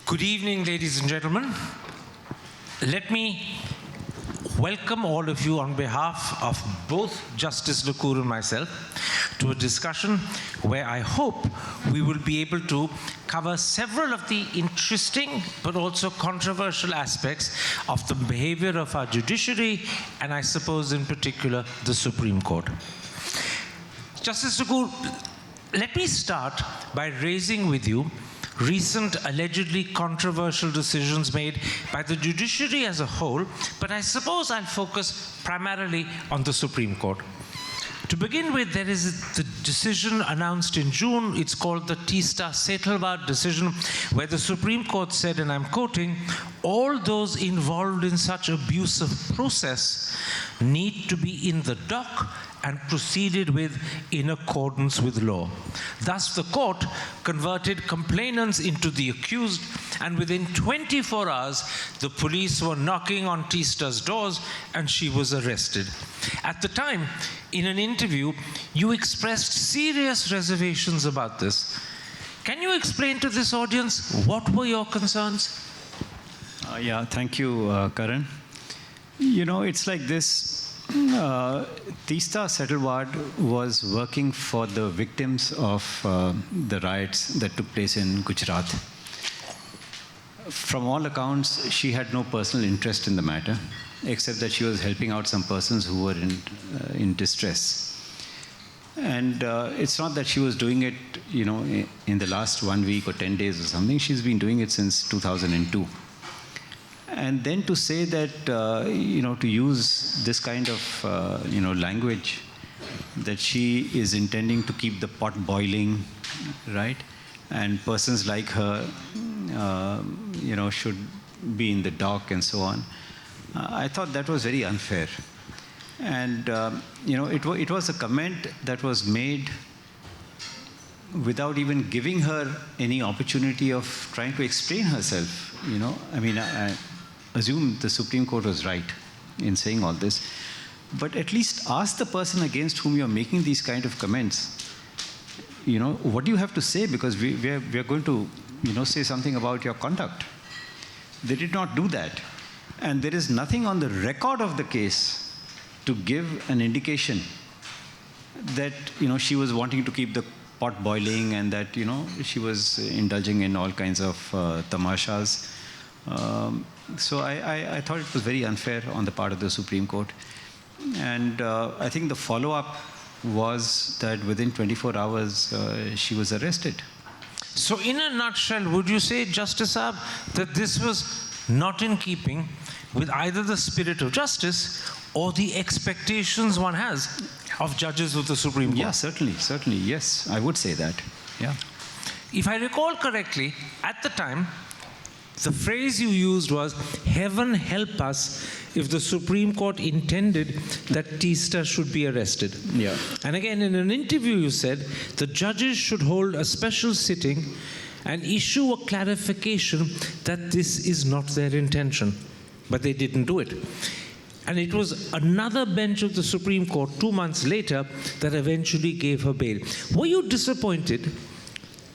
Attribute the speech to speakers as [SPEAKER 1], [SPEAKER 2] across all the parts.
[SPEAKER 1] Good evening, ladies and gentlemen. Let me welcome all of you on behalf of both Justice Lokur and myself to a discussion where I hope we will be able to cover several of the interesting but also controversial aspects of the behavior of our judiciary and I suppose in particular the Supreme Court. Justice Lokur, let me start by raising with you recent allegedly controversial decisions made by the judiciary as a whole, but I suppose I'll focus primarily on the Supreme Court. To begin with, there is the decision announced in June. It's called the Teesta Setalvad decision, where the Supreme Court said, and I'm quoting, all those involved in such abusive process need to be in the dock and proceeded with in accordance with law. Thus, the court converted complainants into the accused, and within 24 hours, the police were knocking on Teesta's doors, and she was arrested. At the time, in an interview, you expressed serious reservations about this. Can you explain to this audience what were your concerns?
[SPEAKER 2] Yeah, thank you, Karan. You know, it's like this. Teesta Setalvad was working for the victims of the riots that took place in Gujarat. From all accounts, she had no personal interest in the matter, except that she was helping out some persons who were in distress. And it's not that she was doing it, you know, in the last 1 week or 10 days or something. She's been doing it since 2002. And then to say that, you know, to use this kind of, you know, language, that she is intending to keep the pot boiling, right? And persons like her, you know, should be in the dock and so on. I thought that was very unfair. And, you know, it was a comment that was made without even giving her any opportunity of trying to explain herself, you know. I mean, I assume the Supreme Court was right in saying all this, but at least ask the person against whom you're making these kind of comments, you know, what do you have to say? Because we are going to, you know, say something about your conduct. They did not do that. And there is nothing on the record of the case to give an indication that, you know, she was wanting to keep the pot boiling and that, you know, she was indulging in all kinds of tamashas. So I thought it was very unfair on the part of the Supreme Court. And I think the follow-up was that within 24 hours, she was arrested.
[SPEAKER 1] So in a nutshell, would you say, Justice Saab, that this was not in keeping with either the spirit of justice or the expectations one has of judges of the Supreme Court?
[SPEAKER 2] Yeah, certainly, yes, I would say that, yeah.
[SPEAKER 1] If I recall correctly, at the time, the phrase you used was, heaven help us if the Supreme Court intended that Teesta should be arrested.
[SPEAKER 2] Yeah.
[SPEAKER 1] And again, in an interview you said, the judges should hold a special sitting and issue a clarification that this is not their intention. But they didn't do it. And it was another bench of the Supreme Court 2 months later that eventually gave her bail. Were you disappointed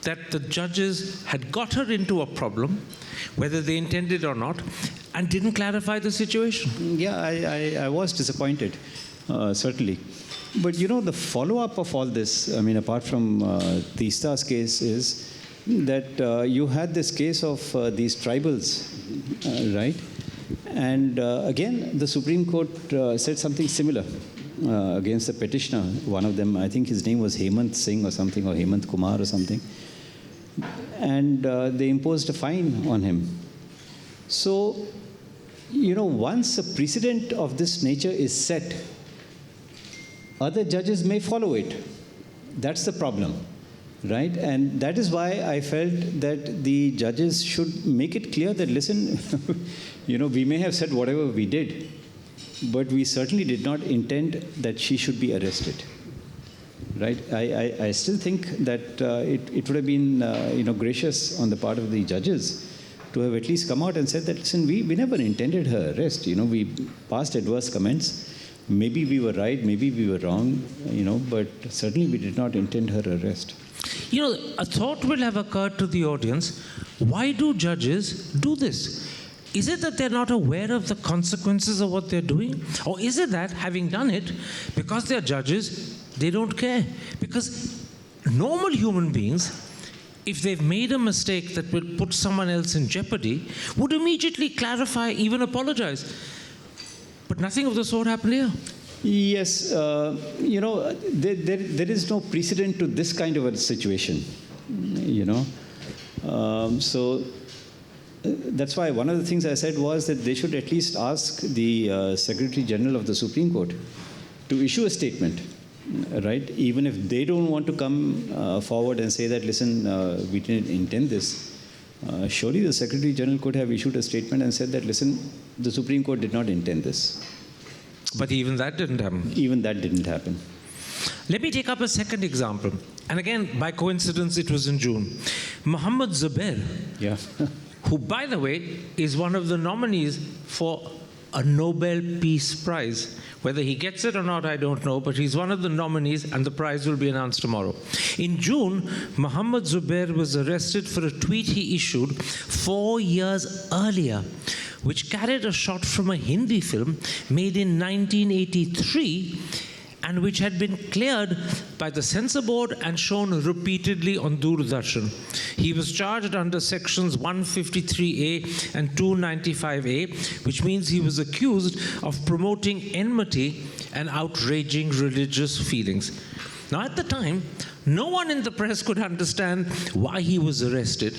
[SPEAKER 1] that the judges had got her into a problem, whether they intended or not, and didn't clarify the situation?
[SPEAKER 2] Yeah, I was disappointed, certainly. But you know, the follow-up of all this, I mean, apart from Teesta's case, is that you had this case of these tribals, right? And again, the Supreme Court said something similar against the petitioner. One of them, I think his name was Hemant Singh or something, or Hemant Kumar or something. And they imposed a fine on him. So, you know, once a precedent of this nature is set, other judges may follow it. That's the problem, right? And that is why I felt that the judges should make it clear that, listen, you know, we may have said whatever we did, but we certainly did not intend that she should be arrested. Right? I still think that it would have been, you know, gracious on the part of the judges to have at least come out and said that, listen, we never intended her arrest. You know, we passed adverse comments, Maybe we were right, maybe we were wrong, but certainly we did not intend her arrest.
[SPEAKER 1] A thought will have occurred to the audience. Why do judges do this? Is it that they're not aware of the consequences of what they're doing? Or is it that, having done it, because they're judges, they don't care? Because normal human beings, if they've made a mistake that will put someone else in jeopardy, would immediately clarify, even apologize. But nothing of the sort happened here.
[SPEAKER 2] Yes, there is no precedent to this kind of a situation, So that's why one of the things I said was that they should at least ask the Secretary General of the Supreme Court to issue a statement, right? Even if they don't want to come forward and say that, listen, we didn't intend this, surely the Secretary General could have issued a statement and said that, listen, the Supreme Court did not intend this.
[SPEAKER 1] But even that didn't happen.
[SPEAKER 2] Even that didn't happen.
[SPEAKER 1] Let me take up a second example. And again, by coincidence, it was in June. Mohammed Zubair,
[SPEAKER 2] Yeah.
[SPEAKER 1] who, by the way, is one of the nominees for a Nobel Peace Prize. Whether he gets it or not, I don't know, but he's one of the nominees, and the prize will be announced tomorrow. In June, Mohammed Zubair was arrested for a tweet he issued 4 years earlier, which carried a shot from a Hindi film made in 1983 and which had been cleared by the censor board and shown repeatedly on Doordarshan. He was charged under sections 153A and 295A, which means he was accused of promoting enmity and outraging religious feelings. Now, at the time, no one in the press could understand why he was arrested.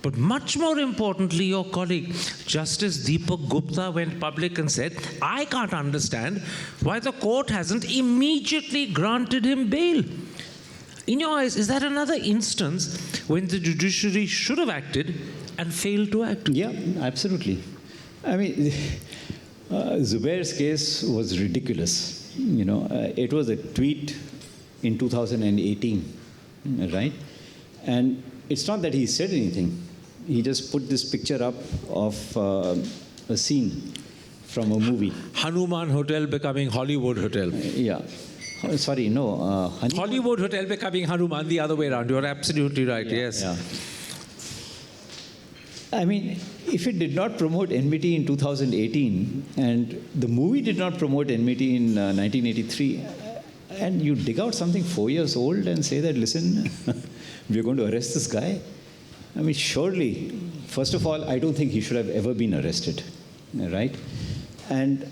[SPEAKER 1] But much more importantly, your colleague, Justice Deepak Gupta, went public and said, I can't understand why the court hasn't immediately granted him bail. In your eyes, is that another instance when the judiciary should have acted and failed to act?
[SPEAKER 2] Yeah, absolutely. I mean, Zubair's case was ridiculous. It was a tweet in 2018, right? And it's not that he said anything. He just put this picture up of a scene from a movie.
[SPEAKER 1] Hanuman Hotel becoming Hollywood Hotel.
[SPEAKER 2] Yeah. Sorry, no.
[SPEAKER 1] Hollywood Hotel becoming Hanuman, the other way around. You're absolutely right, yes.
[SPEAKER 2] Yeah. I mean, if it did not promote enmity in 2018, and the movie did not promote enmity in 1983, and you dig out something 4 years old and say that, listen, we're going to arrest this guy. I mean, surely, first of all, I don't think he should have ever been arrested, right? And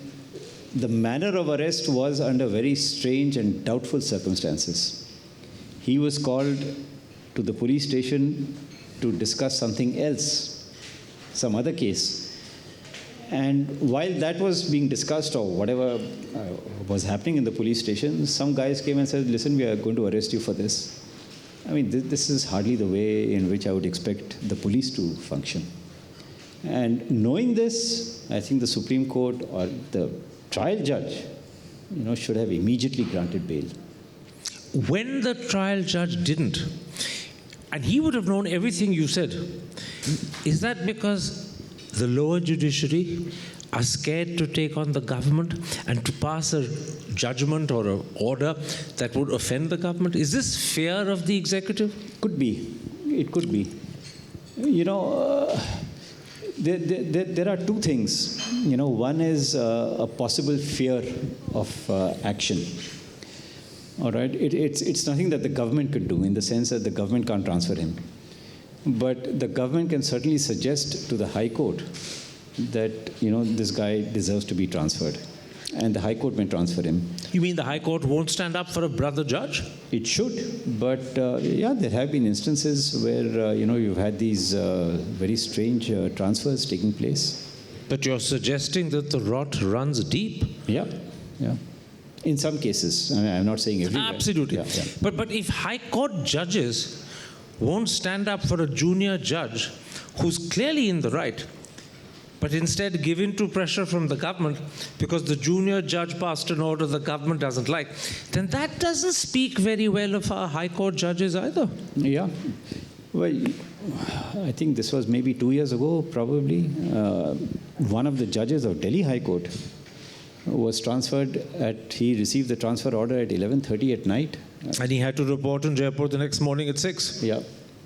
[SPEAKER 2] the manner of arrest was under very strange and doubtful circumstances. He was called to the police station to discuss something else, some other case. And while that was being discussed or whatever was happening in the police station, some guys came and said, listen, we are going to arrest you for this. I mean, this is hardly the way in which I would expect the police to function. And knowing this, I think the Supreme Court or the trial judge, should have immediately granted bail.
[SPEAKER 1] When the trial judge didn't, and he would have known everything you said, is that because the lower judiciary are scared to take on the government and to pass a judgment or an order that would offend the government? Is this fear of the executive?
[SPEAKER 2] Could be. It could be. There are two things. One is a possible fear of action. All right? It's nothing that the government could do, in the sense that the government can't transfer him. But the government can certainly suggest to the High Court that, this guy deserves to be transferred. And the High Court may transfer him.
[SPEAKER 1] You mean the High Court won't stand up for a brother judge?
[SPEAKER 2] It should. But, there have been instances where, you've had these very strange transfers taking place.
[SPEAKER 1] But you're suggesting that the rot runs deep?
[SPEAKER 2] Yeah. In some cases. I mean, I'm not saying everywhere.
[SPEAKER 1] Absolutely.
[SPEAKER 2] Yeah.
[SPEAKER 1] But if High Court judges won't stand up for a junior judge who's clearly in the right, but instead give in to pressure from the government because the junior judge passed an order the government doesn't like, then that doesn't speak very well of our High Court judges either.
[SPEAKER 2] Yeah. Well, I think this was maybe 2 years ago, probably. One of the judges of Delhi High Court was transferred he received the transfer order at 11:30 at night.
[SPEAKER 1] And he had to report in Jaipur the next morning at 6.
[SPEAKER 2] Yeah,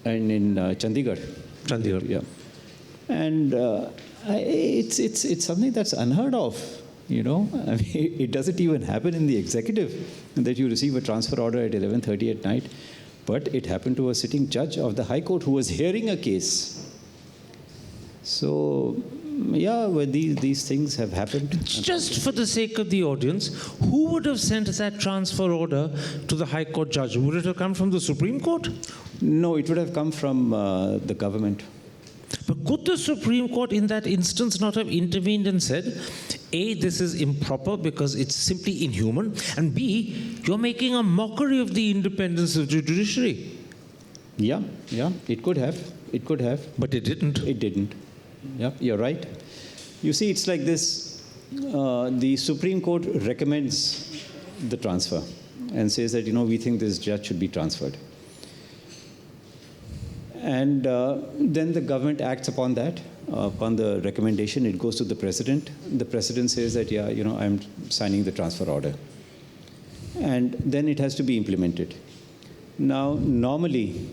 [SPEAKER 2] and in Chandigarh.
[SPEAKER 1] Chandigarh.
[SPEAKER 2] Yeah. And it's something that's unheard of, you know. I mean, it doesn't even happen in the executive that you receive a transfer order at 11:30 at night. But it happened to a sitting judge of the High Court who was hearing a case. So, yeah, well, these things have happened.
[SPEAKER 1] Just for the sake of the audience, who would have sent that transfer order to the High Court judge? Would it have come from the Supreme Court?
[SPEAKER 2] No, it would have come from the government.
[SPEAKER 1] But could the Supreme Court in that instance not have intervened and said, A, this is improper because it's simply inhuman, and B, you're making a mockery of the independence of the judiciary?
[SPEAKER 2] Yeah, it could have. It could have.
[SPEAKER 1] But it didn't.
[SPEAKER 2] It didn't. Yeah, you're right. You see, it's like this. The Supreme Court recommends the transfer and says that, we think this judge should be transferred. And then the government acts upon that, upon the recommendation. It goes to the president. The president says that, I'm signing the transfer order. And then it has to be implemented. Now, normally,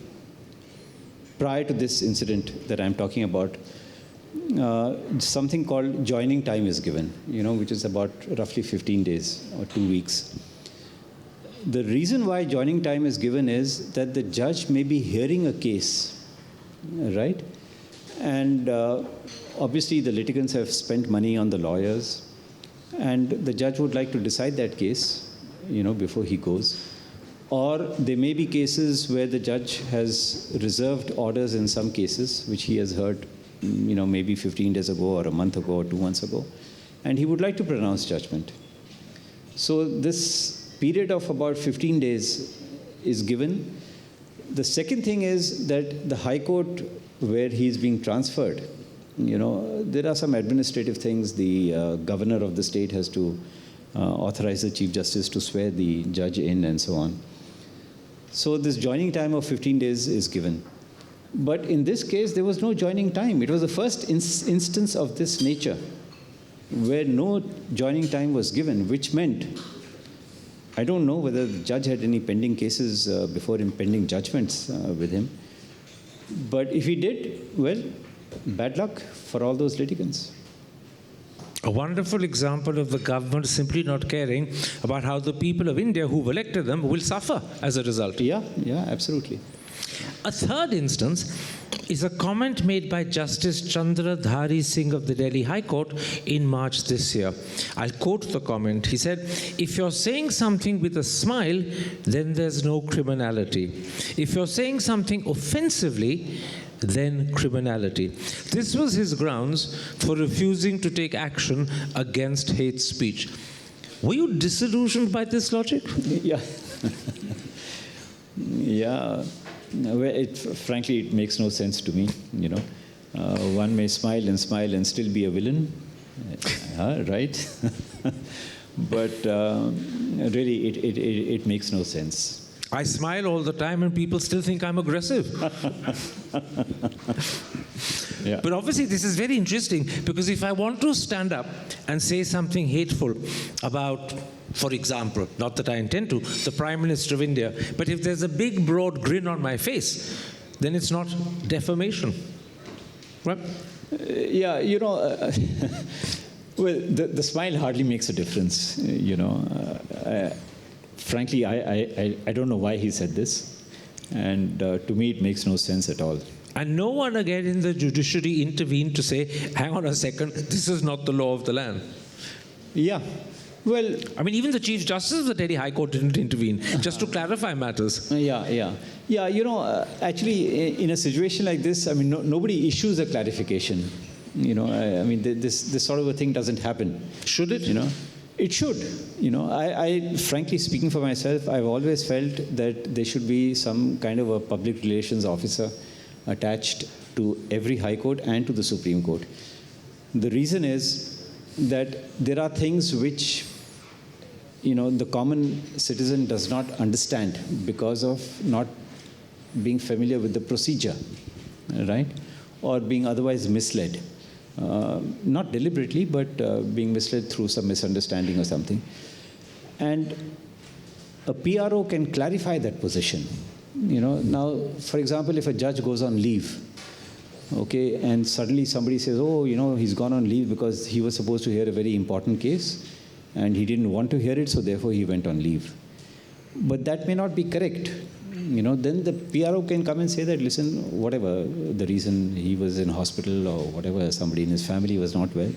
[SPEAKER 2] prior to this incident that I'm talking about, something called joining time is given, which is about roughly 15 days or 2 weeks. The reason why joining time is given is that the judge may be hearing a case, right? And obviously the litigants have spent money on the lawyers, and the judge would like to decide that case, before he goes. Or there may be cases where the judge has reserved orders in some cases, which he has heard, maybe 15 days ago or a month ago or 2 months ago, and he would like to pronounce judgment. So this period of about 15 days is given. The second thing is that the High Court, where he's being transferred, there are some administrative things. The governor of the state has to authorize the Chief Justice to swear the judge in and so on. So this joining time of 15 days is given. But in this case, there was no joining time. It was the first instance of this nature where no joining time was given, which meant, I don't know whether the judge had any pending cases before him, pending judgments with him. But if he did, well, bad luck for all those litigants.
[SPEAKER 1] A wonderful example of the government simply not caring about how the people of India who've elected them will suffer as a result.
[SPEAKER 2] Yeah, absolutely.
[SPEAKER 1] A third instance is a comment made by Justice Chandra Dhari Singh of the Delhi High Court in March this year. I'll quote the comment. He said, "If you're saying something with a smile, then there's no criminality. If you're saying something offensively, then criminality." This was his grounds for refusing to take action against hate speech. Were you disillusioned by this logic?
[SPEAKER 2] Yeah. Yeah. Well, frankly, it makes no sense to me, One may smile and still be a villain, right? But really, it makes no sense.
[SPEAKER 1] I smile all the time and people still think I'm aggressive.
[SPEAKER 2] Yeah.
[SPEAKER 1] But obviously this is very interesting, because if I want to stand up and say something hateful about, for example, not that I intend to, the Prime Minister of India, but if there's a big broad grin on my face, then it's not defamation. Right?
[SPEAKER 2] Yeah, well, the smile hardly makes a difference, frankly, I don't know why he said this, and to me it makes no sense at all.
[SPEAKER 1] And no one again in the judiciary intervened to say, hang on a second, this is not the law of the land.
[SPEAKER 2] Yeah. Well,
[SPEAKER 1] I mean, even the Chief Justice of the Delhi High Court didn't intervene, just to clarify matters.
[SPEAKER 2] Yeah, actually, in a situation like this, I mean, nobody issues a clarification. I mean, this sort of a thing doesn't happen.
[SPEAKER 1] Should it?
[SPEAKER 2] It should. I frankly speaking for myself, I've always felt that there should be some kind of a public relations officer attached to every High Court and to the Supreme Court. The reason is that there are things which, the common citizen does not understand because of not being familiar with the procedure, right? Or being otherwise misled. not deliberately, but being misled through some misunderstanding or something. And a PRO can clarify that position. Now, for example, if a judge goes on leave, okay, and suddenly somebody says, oh, he's gone on leave because he was supposed to hear a very important case, and he didn't want to hear it, so therefore he went on leave. But that may not be correct. Then the PRO can come and say that, listen, whatever the reason, he was in hospital or whatever, somebody in his family was not well.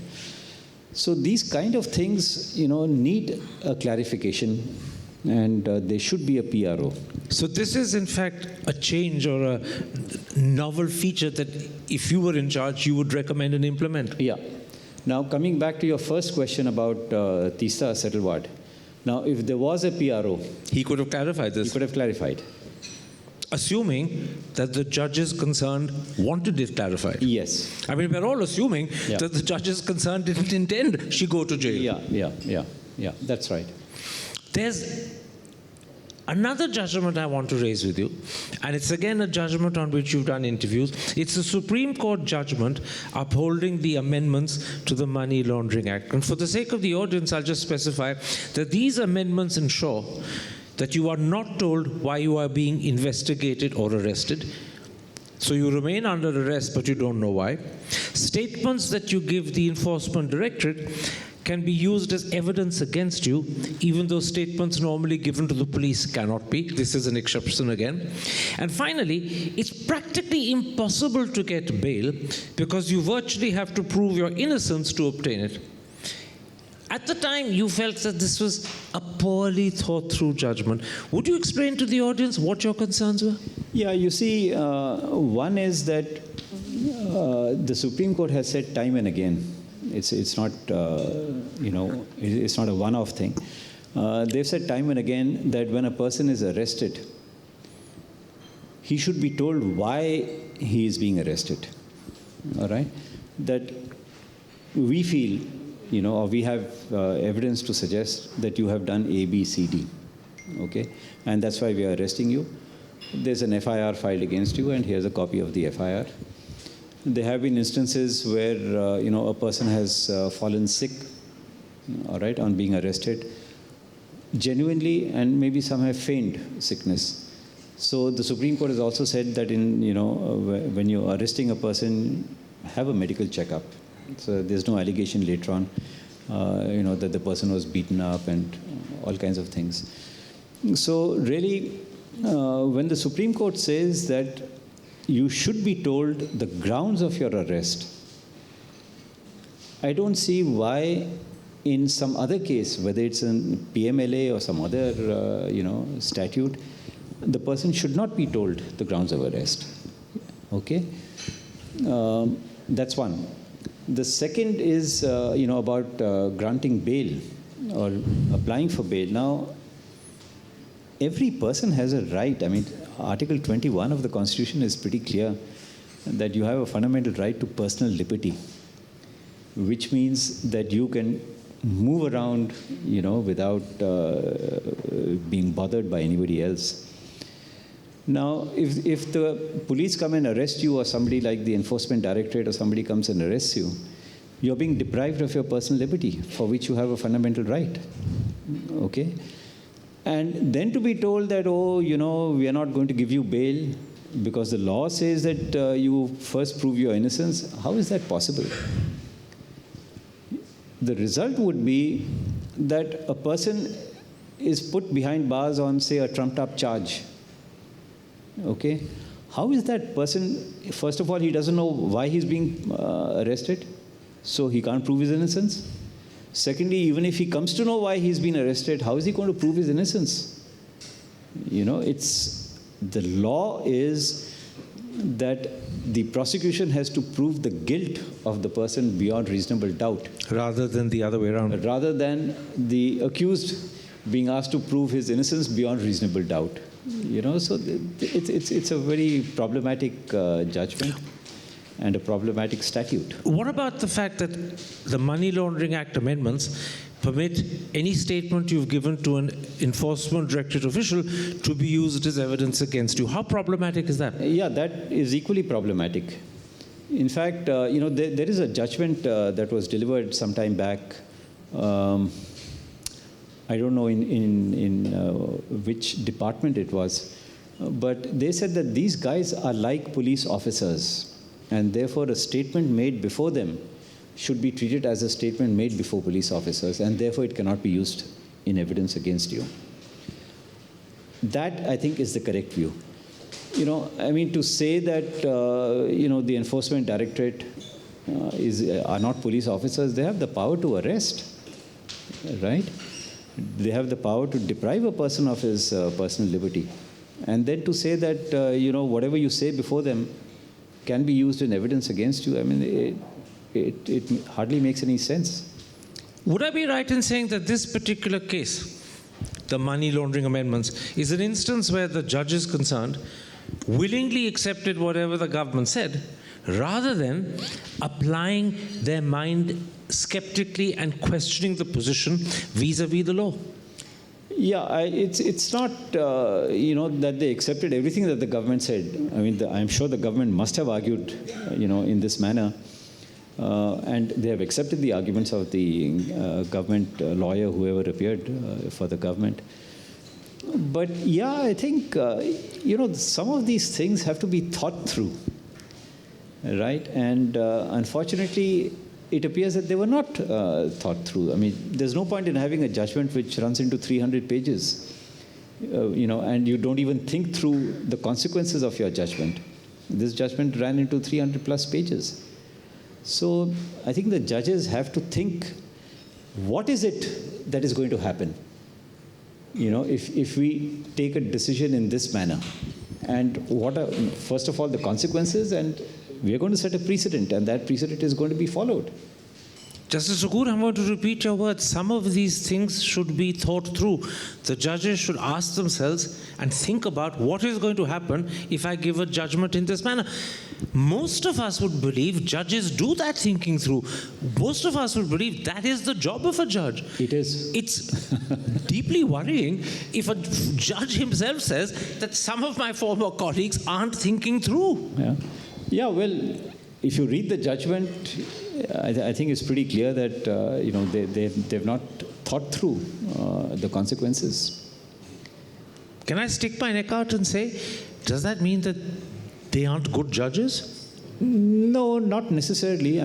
[SPEAKER 2] So these kind of things, need a clarification, and there should be a PRO.
[SPEAKER 1] So this is in fact a change or a novel feature that if you were in charge, you would recommend and implement.
[SPEAKER 2] Yeah. Now coming back to your first question about Teesta Setalvad. Now if there was a PRO,
[SPEAKER 1] he could have clarified this.
[SPEAKER 2] He could have clarified.
[SPEAKER 1] Assuming that the judges concerned wanted it clarified.
[SPEAKER 2] Yes.
[SPEAKER 1] I mean, we're all assuming that the judges concerned didn't intend she go to jail.
[SPEAKER 2] Yeah, that's right.
[SPEAKER 1] There's another judgment I want to raise with you, and it's again a judgment on which you've done interviews. It's a Supreme Court judgment upholding the amendments to the Money Laundering Act. And for the sake of the audience, I'll just specify that these amendments ensure that you are not told why you are being investigated or arrested. So you remain under arrest, but you don't know why. Statements that you give the Enforcement Directorate can be used as evidence against you, even though statements normally given to the police cannot be. This is an exception again. And finally, it's practically impossible to get bail because you virtually have to prove your innocence to obtain it. At the time, you felt that this was a poorly thought through judgment. Would you explain to the audience what your concerns were? Yeah,
[SPEAKER 2] you see, one is that the Supreme Court has said time and again, it's not, it's not a one-off thing. They've said time and again that when a person is arrested, he should be told why he is being arrested. All right? That we feel, or we have evidence to suggest that you have done A, B, C, D. Okay? And that's why we are arresting you. There's an FIR filed against you, and here's a copy of the FIR. There have been instances where, a person has fallen sick, all right, on being arrested, genuinely, and maybe some have feigned sickness. So the Supreme Court has also said that when you're arresting a person, have a medical checkup. So there's no allegation later on, that the person was beaten up and all kinds of things. So really, when the Supreme Court says that you should be told the grounds of your arrest, I don't see why in some other case, whether it's in PMLA or some other, statute, the person should not be told the grounds of arrest. Okay? That's one. The second is, about granting bail or applying for bail. Now, every person has a right. I mean, Article 21 of the Constitution is pretty clear that you have a fundamental right to personal liberty, which means that you can move around, without being bothered by anybody else. Now, if the police come and arrest you, or somebody like the Enforcement Directorate or somebody comes and arrests you, you're being deprived of your personal liberty, for which you have a fundamental right. Okay? And then to be told that, we are not going to give you bail because the law says that you first prove your innocence, how is that possible? The result would be that a person is put behind bars on, say, a trumped-up charge. Okay? How is that person, first of all, he doesn't know why he's being arrested, so he can't prove his innocence. Secondly, even if he comes to know why he's been arrested, how is he going to prove his innocence? The law is that the prosecution has to prove the guilt of the person beyond reasonable doubt.
[SPEAKER 1] Rather than the other way around.
[SPEAKER 2] Rather than the accused being asked to prove his innocence beyond reasonable doubt. So it's a very problematic judgment and a problematic statute.
[SPEAKER 1] What about the fact that the Money Laundering Act amendments permit any statement you've given to an Enforcement Directorate official to be used as evidence against you? How problematic is that?
[SPEAKER 2] Yeah, that is equally problematic. In fact, there is a judgment that was delivered some time back. I don't know in which department it was, but they said that these guys are like police officers, and therefore a statement made before them should be treated as a statement made before police officers, and therefore it cannot be used in evidence against you. That, I think, is the correct view. To say that, the Enforcement Directorate are not police officers, they have the power to arrest, right? They have the power to deprive a person of his personal liberty. And then to say that, whatever you say before them can be used in evidence against you, it hardly makes any sense.
[SPEAKER 1] Would I be right in saying that this particular case, the money laundering amendments, is an instance where the judges concerned willingly accepted whatever the government said, rather than applying their mind skeptically and questioning the position vis-a-vis the law?
[SPEAKER 2] Yeah, it's not, that they accepted everything that the government said. I'm sure the government must have argued, in this manner. And they have accepted the arguments of the government lawyer, whoever appeared for the government. But yeah, I think, some of these things have to be thought through, right? And unfortunately, it appears that they were not thought through. There's no point in having a judgment which runs into 300 pages, and you don't even think through the consequences of your judgment. This judgment ran into 300 plus pages. So I think the judges have to think, what is it that is going to happen? If we take a decision in this manner, and what are, first of all, the consequences, and we are going to set a precedent, and that precedent is going to be followed.
[SPEAKER 1] Justice Lokur, I'm going to repeat your words. Some of these things should be thought through. The judges should ask themselves and think about what is going to happen if I give a judgment in this manner. Most of us would believe judges do that thinking through. Most of us would believe that is the job of a judge.
[SPEAKER 2] It is.
[SPEAKER 1] It's deeply worrying if a judge himself says that some of my former colleagues aren't thinking through.
[SPEAKER 2] Yeah, well, if you read the judgment, I think it's pretty clear that they've not thought through the consequences.
[SPEAKER 1] Can I stick my neck out and say, does that mean that they aren't good judges?
[SPEAKER 2] No, not necessarily.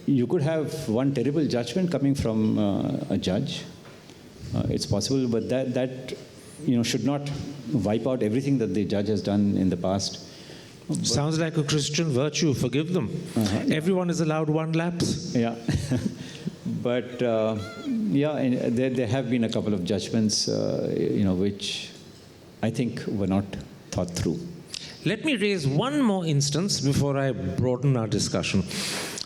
[SPEAKER 2] You could have one terrible judgment coming from a judge. It's possible, but that should not wipe out everything that the judge has done in the past.
[SPEAKER 1] Sounds like a Christian virtue. Forgive them. Everyone is allowed one lapse.
[SPEAKER 2] Yeah. But, there have been a couple of judgments, which I think were not thought through.
[SPEAKER 1] Let me raise one more instance before I broaden our discussion.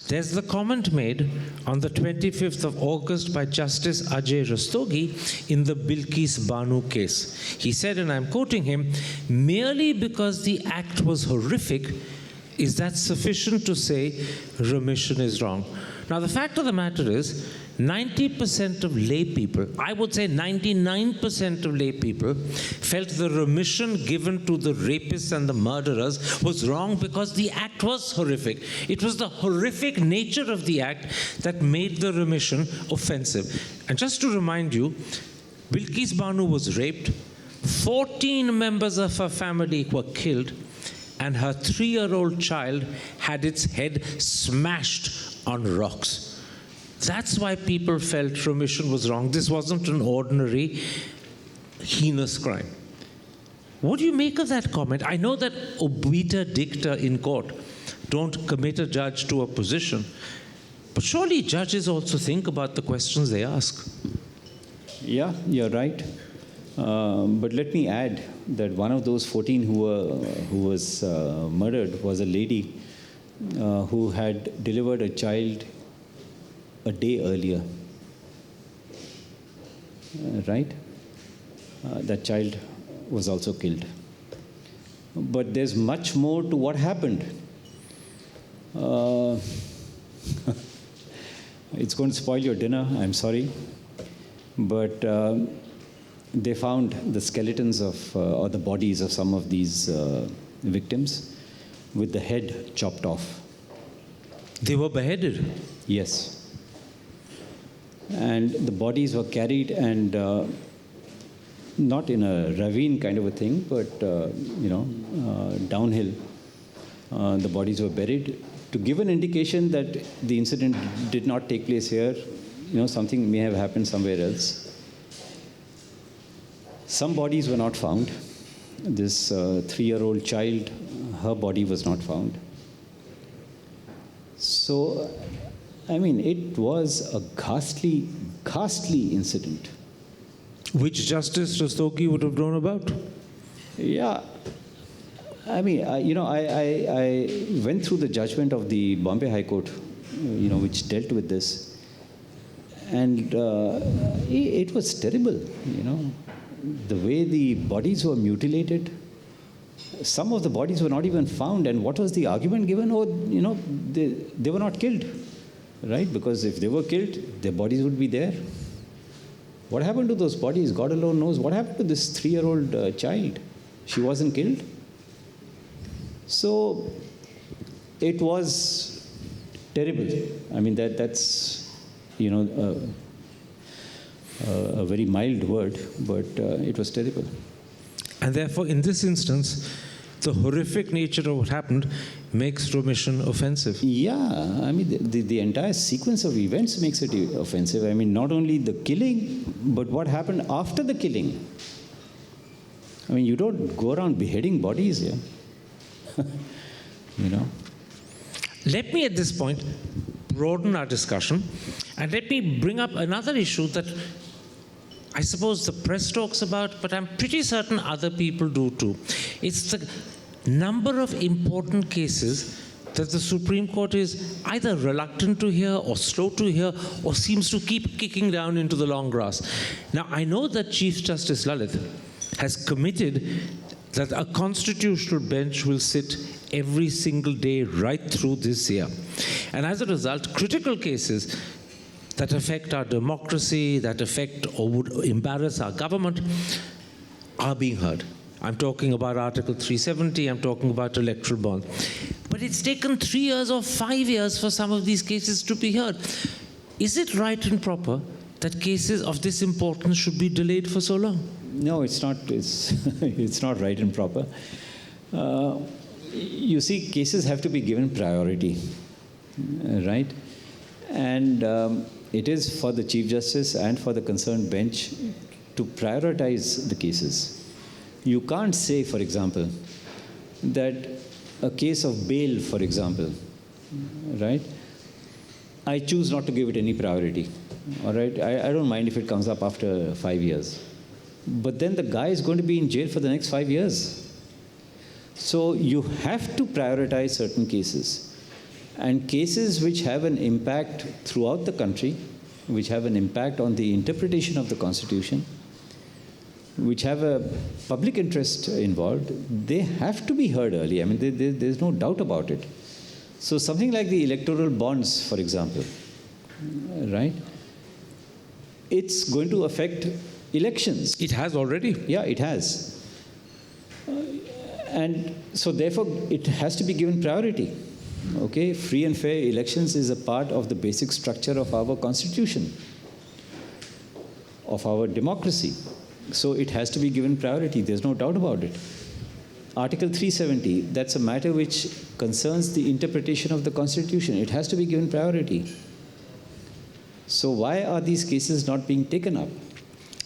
[SPEAKER 1] There's the comment made on the 25th of August by Justice Ajay Rastogi in the Bilkis Bano case. He said, and I'm quoting him, "Merely because the act was horrific, is that sufficient to say remission is wrong?" Now, the fact of the matter is, 90% of lay people, I would say 99% of lay people, felt the remission given to the rapists and the murderers was wrong because the act was horrific. It was the horrific nature of the act that made the remission offensive. And just to remind you, Bilkis Bano was raped, 14 members of her family were killed, and her 3-year-old child had its head smashed on rocks. That's why people felt remission was wrong. This wasn't an ordinary, heinous crime. What do you make of that comment? I know that obiter dicta in court don't commit a judge to a position, but surely judges also think about the questions they ask.
[SPEAKER 2] Yeah, you're right. But let me add that one of those 14 who was murdered was a lady who had delivered a child a day earlier, right? That child was also killed. But there's much more to what happened. It's going to spoil your dinner, I'm sorry. But they found the skeletons of, or the bodies of some of these victims. with the head chopped off.
[SPEAKER 1] They were beheaded.
[SPEAKER 2] Yes. And the bodies were carried and not in a ravine kind of a thing, but, downhill. The bodies were buried to give an indication that the incident did not take place here. Something may have happened somewhere else. Some bodies were not found. This 3-year-old child, her body was not found. So, it was a ghastly, ghastly incident.
[SPEAKER 1] Which Justice Rastogi would have known about?
[SPEAKER 2] Yeah. I went through the judgment of the Bombay High Court, which dealt with this. And it was terrible, the way the bodies were mutilated. Some of the bodies were not even found. And what was the argument given? They were not killed, right? Because if they were killed, their bodies would be there. What happened to those bodies? God alone knows. What happened to this 3-year-old child? She wasn't killed. So it was terrible. That's a very mild word, but it was terrible.
[SPEAKER 1] And therefore, in this instance, the horrific nature of what happened makes remission offensive.
[SPEAKER 2] Yeah, the entire sequence of events makes it offensive. Not only the killing, but what happened after the killing. You don't go around beheading bodies, yeah.
[SPEAKER 1] Let me at this point broaden our discussion and let me bring up another issue that I suppose the press talks about, but I'm pretty certain other people do too. It's the number of important cases that the Supreme Court is either reluctant to hear or slow to hear or seems to keep kicking down into the long grass. Now, I know that Chief Justice Lalit has committed that a constitutional bench will sit every single day right through this year. And as a result, critical cases that affect our democracy, that affect or would embarrass our government, are being heard. I'm talking about Article 370, I'm talking about electoral bonds. But it's taken 3 years or 5 years for some of these cases to be heard. Is it right and proper that cases of this importance should be delayed for so long?
[SPEAKER 2] No, it's not. It's not right and proper. You see, cases have to be given priority, right? And it is for the Chief Justice and for the concerned bench to prioritize the cases. You can't say, for example, that a case of bail, for example, right? I choose not to give it any priority, all right? I don't mind if it comes up after 5 years. But then the guy is going to be in jail for the next 5 years. So you have to prioritize certain cases. And cases which have an impact throughout the country, which have an impact on the interpretation of the Constitution, which have a public interest involved, they have to be heard early. There's no doubt about it. So something like the electoral bonds, for example, right? It's going to affect elections.
[SPEAKER 1] It has already.
[SPEAKER 2] Yeah, it has. And so therefore, it has to be given priority. Okay, free and fair elections is a part of the basic structure of our constitution, of our democracy. So it has to be given priority. There's no doubt about it. Article 370, that's a matter which concerns the interpretation of the Constitution. It has to be given priority. So why are these cases not being taken up?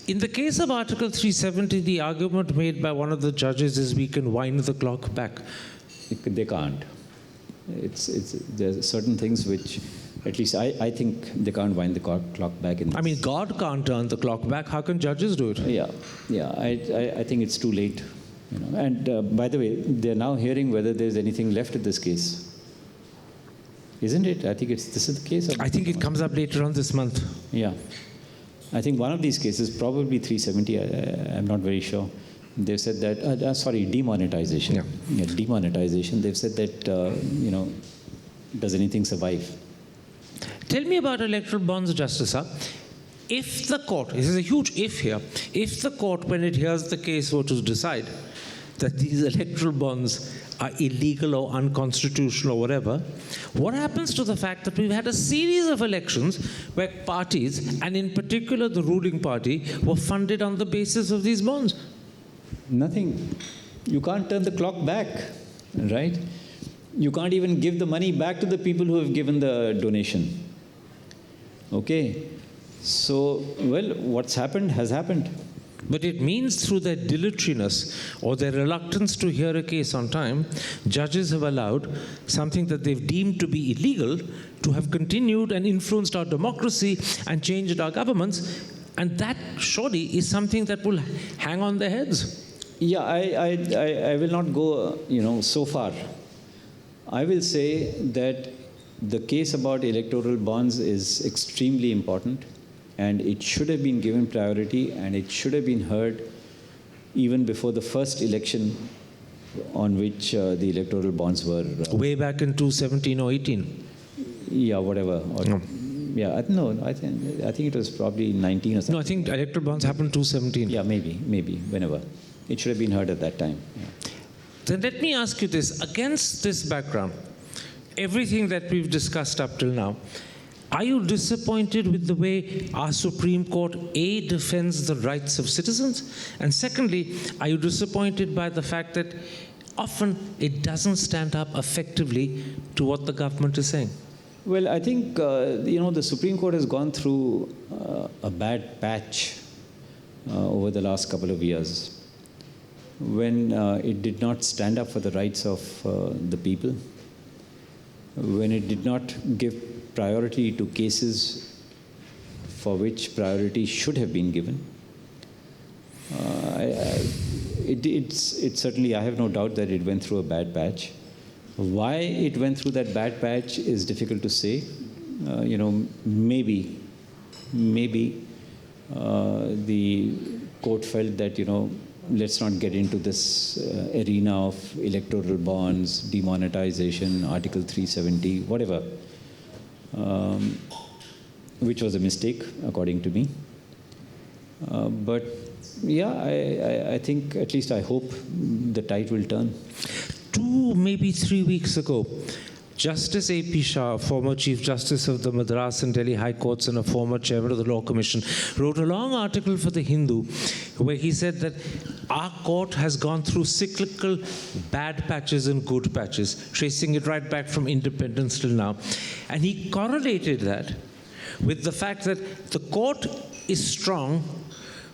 [SPEAKER 1] In the case of Article 370, the argument made by one of the judges is we can wind the clock back.
[SPEAKER 2] They can't. There's certain things which, at least I think they can't wind the clock back.
[SPEAKER 1] God can't turn the clock back. How can judges do it?
[SPEAKER 2] Yeah. I think it's too late. And by the way, they're now hearing whether there's anything left in this case. Isn't it? I think this is the case.
[SPEAKER 1] I think it comes up later on this month.
[SPEAKER 2] Yeah. I think one of these cases, probably 370, I'm not very sure. They've said that, demonetization. Yeah, demonetization. They've said that, does anything survive?
[SPEAKER 1] Tell me about electoral bonds, Justice. If the court, this is a huge if here, if the court, when it hears the case, were to decide that these electoral bonds are illegal or unconstitutional or whatever, what happens to the fact that we've had a series of elections where parties, and in particular the ruling party, were funded on the basis of these bonds?
[SPEAKER 2] Nothing. You can't turn the clock back, right? You can't even give the money back to the people who have given the donation. Okay? So, well, what's happened has happened.
[SPEAKER 1] But it means through their dilatoriness or their reluctance to hear a case on time, judges have allowed something that they've deemed to be illegal to have continued and influenced our democracy and changed our governments. And that surely is something that will hang on their heads.
[SPEAKER 2] Yeah, I will not go, so far. I will say that the case about electoral bonds is extremely important, and it should have been given priority, and it should have been heard even before the first election on which the electoral bonds were.
[SPEAKER 1] Way back in 2017 or 18.
[SPEAKER 2] Yeah, whatever. Or, yeah, I think it was probably 19 or something.
[SPEAKER 1] No, I think electoral bonds happened 2017.
[SPEAKER 2] Yeah, maybe, whenever. It should have been heard at that time. Yeah.
[SPEAKER 1] Then let me ask you this. Against this background, everything that we've discussed up till now, are you disappointed with the way our Supreme Court, A, defends the rights of citizens? And secondly, are you disappointed by the fact that often it doesn't stand up effectively to what the government is saying?
[SPEAKER 2] Well, I think, the Supreme Court has gone through a bad patch over the last couple of years when it did not stand up for the rights of the people, when it did not give priority to cases for which priority should have been given. It's certainly, I have no doubt that it went through a bad patch. Why it went through that bad patch is difficult to say. Maybe the court felt that, let's not get into this arena of electoral bonds, demonetization, Article 370, whatever, which was a mistake, according to me. But yeah, I think, at least I hope, the tide will turn.
[SPEAKER 1] 2, maybe 3 weeks ago, Justice A.P. Shah, former Chief Justice of the Madras and Delhi High Courts and a former chairman of the Law Commission, wrote a long article for The Hindu where he said that our court has gone through cyclical bad patches and good patches, tracing it right back from independence till now. And he correlated that with the fact that the court is strong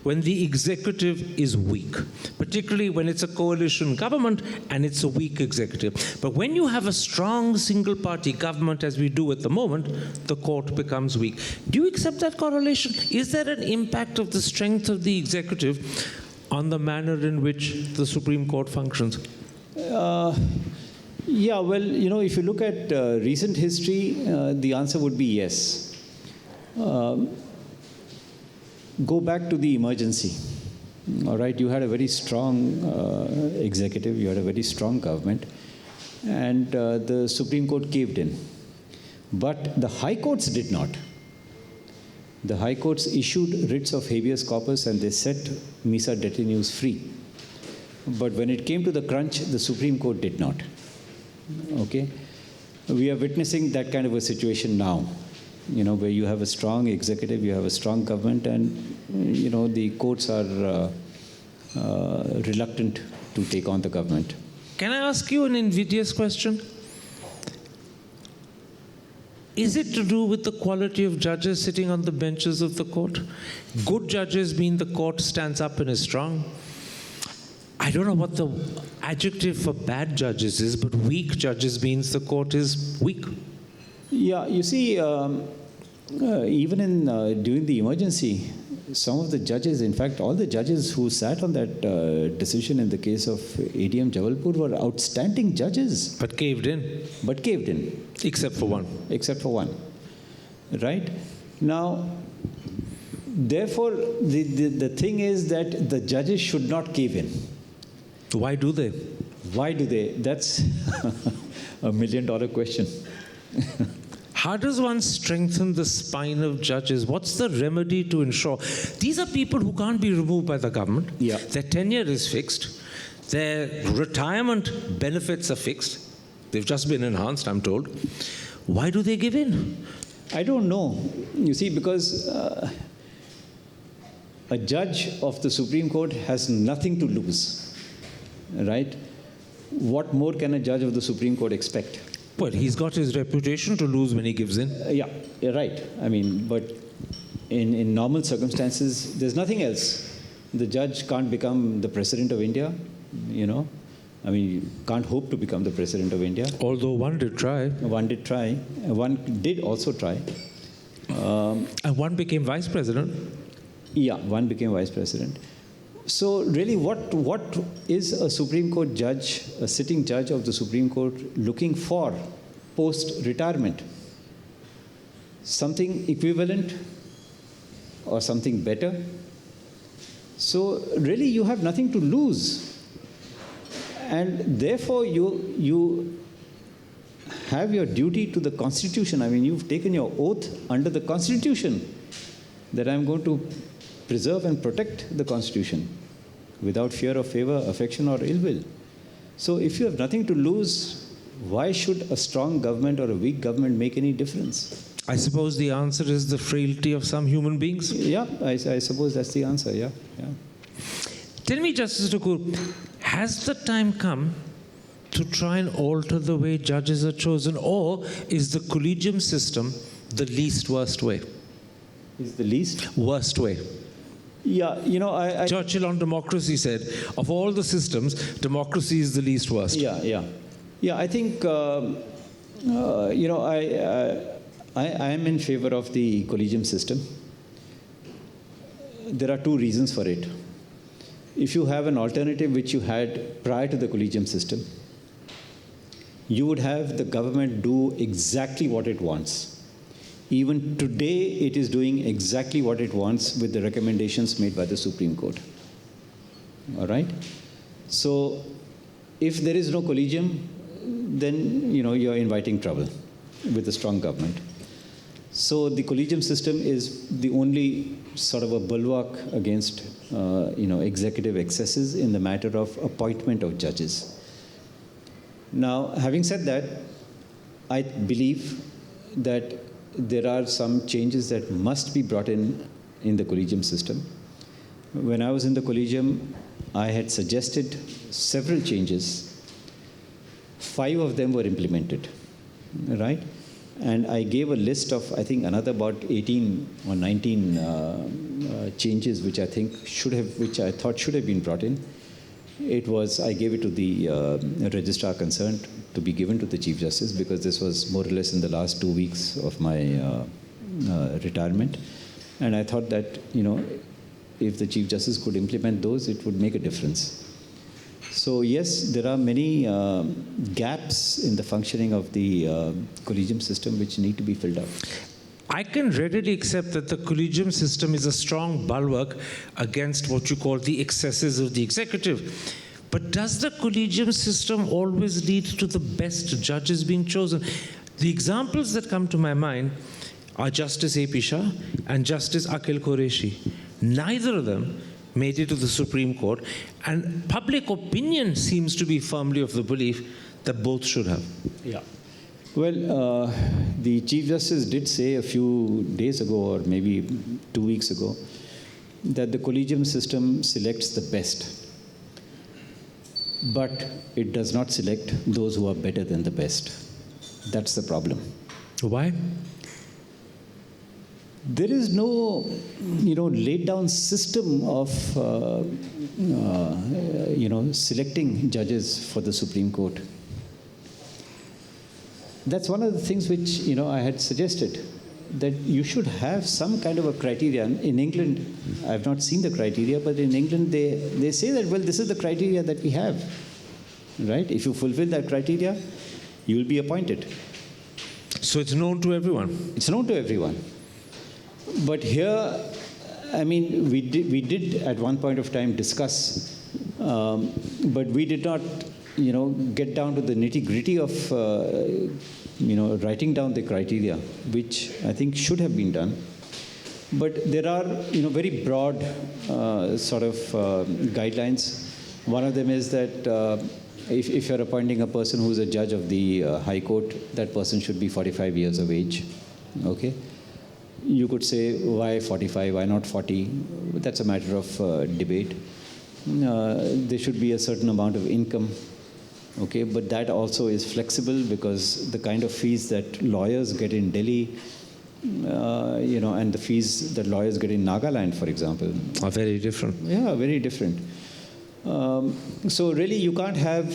[SPEAKER 1] when the executive is weak, particularly when it's a coalition government and it's a weak executive. But when you have a strong single-party government, as we do at the moment, the court becomes weak. Do you accept that correlation? Is there an impact of the strength of the executive on the manner in which the Supreme Court functions?
[SPEAKER 2] Yeah, well, if you look at recent history, the answer would be yes. Go back to the emergency. All right, you had a very strong executive, you had a very strong government, and the Supreme Court caved in. But the high courts did not. The high courts issued writs of habeas corpus and they set MISA detainees free. But when it came to the crunch, the Supreme Court did not. Okay? We are witnessing that kind of a situation now. Where you have a strong executive, you have a strong government, and, the courts are reluctant to take on the government.
[SPEAKER 1] Can I ask you an invidious question? Is it to do with the quality of judges sitting on the benches of the court? Good judges mean the court stands up and is strong. I don't know what the adjective for bad judges is, but weak judges means the court is weak.
[SPEAKER 2] Yeah, you see, even during the emergency, some of the judges, in fact, all the judges who sat on that decision in the case of ADM Jabalpur were outstanding judges.
[SPEAKER 1] But caved in.
[SPEAKER 2] Except for one. Right? Now, therefore, the thing is that the judges should not cave in.
[SPEAKER 1] Why do they?
[SPEAKER 2] That's $1 million question.
[SPEAKER 1] How does one strengthen the spine of judges? What's the remedy to ensure? These are people who can't be removed by the government.
[SPEAKER 2] Yeah.
[SPEAKER 1] Their tenure is fixed. Their retirement benefits are fixed. They've just been enhanced, I'm told. Why do they give in?
[SPEAKER 2] I don't know. You see, because a judge of the Supreme Court has nothing to lose, right? What more can a judge of the Supreme Court expect?
[SPEAKER 1] Well, he's got his reputation to lose when he gives in.
[SPEAKER 2] Yeah, you're right. I mean, but in normal circumstances, there's nothing else. The judge can't become the President of India, you know. I mean, you can't hope to become the President of India.
[SPEAKER 1] Although one did try.
[SPEAKER 2] One did try. One did also try.
[SPEAKER 1] And one became Vice President.
[SPEAKER 2] Yeah, one became Vice President. So really, what is a Supreme Court judge, a sitting judge of the Supreme Court, looking for post-retirement? Something equivalent or something better? So really, you have nothing to lose. And therefore, you have your duty to the Constitution. I mean, you've taken your oath under the Constitution that I'm going to preserve and protect the Constitution without fear of favor, affection, or ill will. So if you have nothing to lose, why should a strong government or a weak government make any difference?
[SPEAKER 1] I suppose the answer is the frailty of some human beings.
[SPEAKER 2] Yeah, I suppose that's the answer, yeah.
[SPEAKER 1] Tell me, Justice Lokur, has the time come to try and alter the way judges are chosen, or is the collegium system the least worst way?
[SPEAKER 2] Is the least?
[SPEAKER 1] Worst way.
[SPEAKER 2] Yeah, you know,
[SPEAKER 1] Churchill on democracy said, of all the systems, democracy is the least worst.
[SPEAKER 2] Yeah, I think, you know, I am in favor of the collegium system. There are two reasons for it. If you have an alternative which you had prior to the collegium system, you would have the government do exactly what it wants. Even today, it is doing exactly what it wants with the recommendations made by the Supreme Court. All right? So, if there is no collegium, then, you know, you're inviting trouble with a strong government. So, the collegium system is the only sort of a bulwark against, you know, executive excesses in the matter of appointment of judges. Now, having said that, I believe that there are some changes that must be brought in the collegium system. When I was in the collegium, I had suggested several changes. 5 of them were implemented, right? And I gave a list of, I think, another about 18 or 19 changes which I thought should have been brought in. I gave it to the registrar concerned to be given to the Chief Justice, because this was more or less in the last 2 weeks of my retirement. And I thought that, you know, if the Chief Justice could implement those, it would make a difference. So yes, there are many gaps in the functioning of the collegium system which need to be filled up.
[SPEAKER 1] I can readily accept that the collegium system is a strong bulwark against what you call the excesses of the executive. But does the collegium system always lead to the best judges being chosen? The examples that come to my mind are Justice A.P. Shah and Justice Akhil Qureshi. Neither of them made it to the Supreme Court, and public opinion seems to be firmly of the belief that both should have.
[SPEAKER 2] Yeah. Well, the Chief Justice did say a few days ago, or maybe 2 weeks ago, that the collegium system selects the best. But it does not select those who are better than the best. That's the problem.
[SPEAKER 1] Why?
[SPEAKER 2] There is no, you know, laid down system of, you know, selecting judges for the Supreme Court. That's one of the things which, you know, I had suggested, that you should have some kind of a criteria. In England, I have not seen the criteria, but in England they say that, well, this is the criteria that we have, right? If you fulfill that criteria, you will be appointed.
[SPEAKER 1] So it's known to everyone?
[SPEAKER 2] It's known to everyone. But here, I mean, we did at one point of time discuss, but we did not, you know, get down to the nitty-gritty of, you know, writing down the criteria, which I think should have been done. But there are, you know, very broad sort of guidelines One of them is that if you're appointing a person who's a judge of the High Court, that person should be 45 years of age. Okay? You could say, why 45, why not 40? That's a matter of debate. There should be a certain amount of income. Okay, but that also is flexible because the kind of fees that lawyers get in Delhi, and the fees that lawyers get in Nagaland, for example,
[SPEAKER 1] are very different.
[SPEAKER 2] Yeah, very different. So really, you can't have,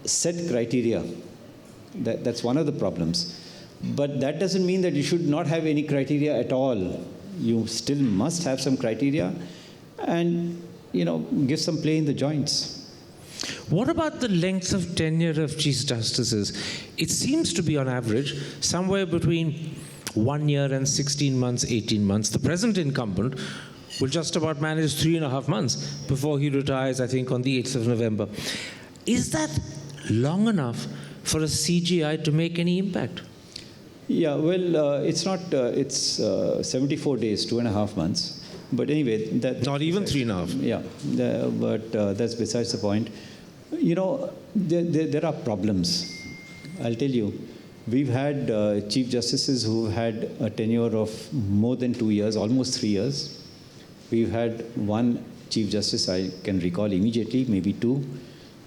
[SPEAKER 2] set criteria. That's one of the problems. But that doesn't mean that you should not have any criteria at all. You still must have some criteria, and give some play in the joints.
[SPEAKER 1] What about the length of tenure of chief justices? It seems to be on average somewhere between 1 year and 16 months, 18 months. The present incumbent will just about manage 3.5 months before he retires, I think, on the 8th of November. Is that long enough for a CJI to make any impact?
[SPEAKER 2] Yeah, well, it's not, it's 74 days, 2.5 months. But anyway,
[SPEAKER 1] not even 3.5.
[SPEAKER 2] Yeah, but that's besides the point. There are problems. I'll tell you. We've had chief justices who had a tenure of more than 2 years, almost 3 years. We've had one chief justice I can recall immediately, maybe two,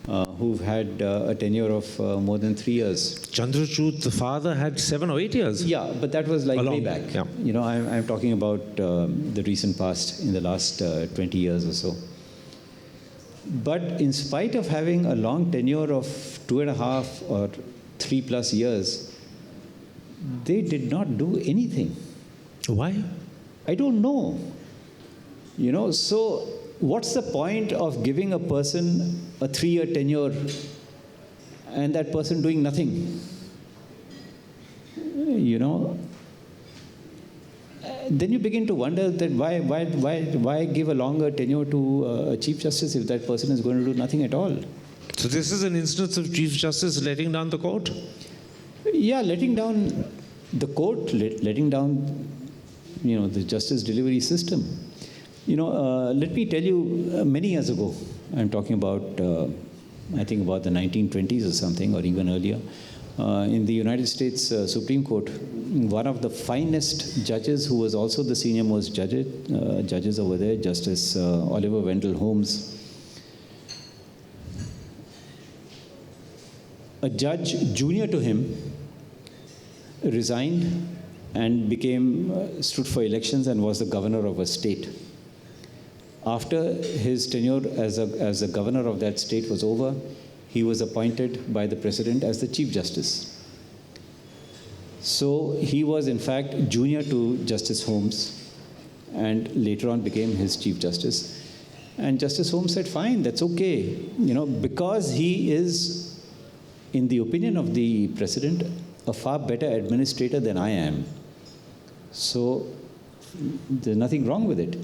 [SPEAKER 2] who've had a tenure of more than 3 years.
[SPEAKER 1] Chandrachud, the father, had 7 or 8 years.
[SPEAKER 2] Yeah, but that was like way back.
[SPEAKER 1] Yeah.
[SPEAKER 2] I'm talking about the recent past, in the last 20 years or so. But in spite of having a long tenure of 2.5 or 3+ years, they did not do anything.
[SPEAKER 1] Why?
[SPEAKER 2] I don't know. So what's the point of giving a person a 3-year tenure and that person doing nothing? Then you begin to wonder that why give a longer tenure to a chief justice if that person is going to do nothing at all?
[SPEAKER 1] So this is an instance of chief justice letting down the court?
[SPEAKER 2] Yeah, letting down the court, letting down, the justice delivery system. Let me tell you, many years ago, I'm talking about, I think about the 1920s or something, or even earlier, in the United States Supreme Court, one of the finest judges, who was also the senior most judges over there, Justice Oliver Wendell Holmes, a judge junior to him resigned and stood for elections and was the governor of a state. After his tenure as a governor of that state was over, he was appointed by the president as the chief justice. So he was in fact junior to Justice Holmes and later on became his chief justice. And Justice Holmes said, fine, that's okay, because he is, in the opinion of the president, a far better administrator than I am. So there's nothing wrong with it.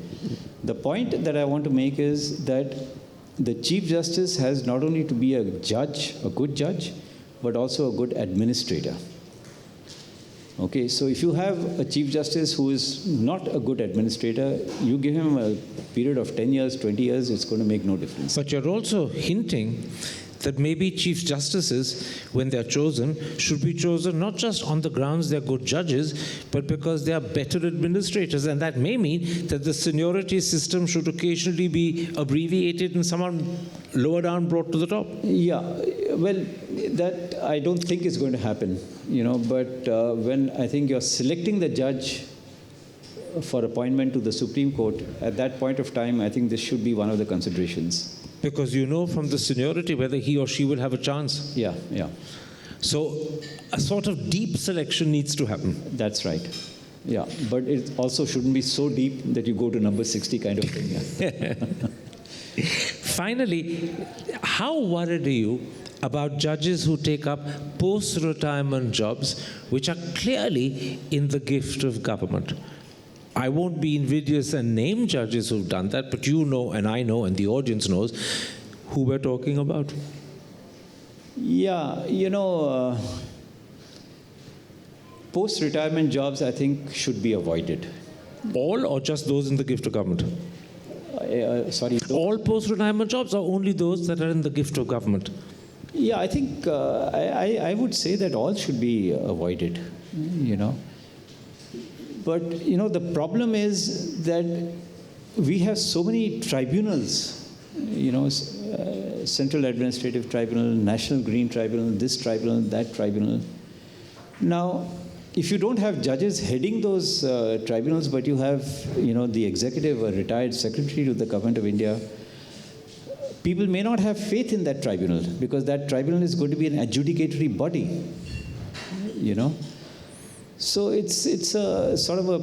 [SPEAKER 2] The point that I want to make is that the chief justice has not only to be a judge, a good judge, but also a good administrator. Okay, so if you have a chief justice who is not a good administrator, you give him a period of 10 years, 20 years, it's going to make no difference.
[SPEAKER 1] But you're also hinting that maybe chief justices, when they're chosen, should be chosen not just on the grounds they're good judges, but because they are better administrators. And that may mean that the seniority system should occasionally be abbreviated and somehow lower down brought to the top.
[SPEAKER 2] Yeah, well, that I don't think is going to happen, but when I think you're selecting the judge for appointment to the Supreme Court, at that point of time, I think this should be one of the considerations.
[SPEAKER 1] Because from the seniority whether he or she will have a chance.
[SPEAKER 2] Yeah.
[SPEAKER 1] So a sort of deep selection needs to happen.
[SPEAKER 2] That's right. Yeah, but it also shouldn't be so deep that you go to number 60 kind of thing.
[SPEAKER 1] Finally, how worried are you about judges who take up post-retirement jobs which are clearly in the gift of government? I won't be invidious and name judges who've done that, but you know, and I know, and the audience knows who we're talking about.
[SPEAKER 2] Yeah, post-retirement jobs, I think, should be avoided.
[SPEAKER 1] All or just those in the gift of government?
[SPEAKER 2] sorry.
[SPEAKER 1] All post-retirement jobs or only those that are in the gift of government?
[SPEAKER 2] Yeah, I think I would say that all should be avoided, you know. But, you know, the problem is that we have so many tribunals, you know, Central Administrative Tribunal, National Green Tribunal, this tribunal, that tribunal. Now, if you don't have judges heading those tribunals, but you have, you know, the executive or retired secretary to the government of India, people may not have faith in that tribunal because that tribunal is going to be an adjudicatory body, you know. So it's a sort of a,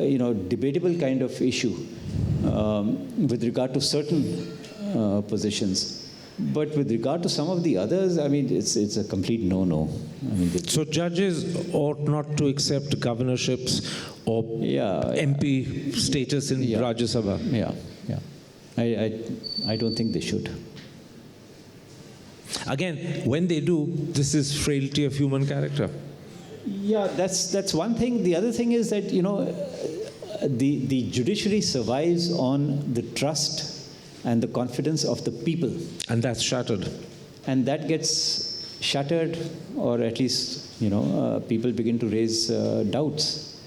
[SPEAKER 2] you know, debatable kind of issue with regard to certain positions. But with regard to some of the others, I mean, it's a complete no-no. I mean,
[SPEAKER 1] so judges ought not to accept governorships or MP status in Rajya Sabha?
[SPEAKER 2] Yeah. I don't think they should.
[SPEAKER 1] Again, when they do, this is frailty of human character.
[SPEAKER 2] Yeah, that's one thing. The other thing is that, you know, the judiciary survives on the trust and the confidence of the people.
[SPEAKER 1] And that's shattered.
[SPEAKER 2] And that gets shattered, or at least, you know, people begin to raise doubts.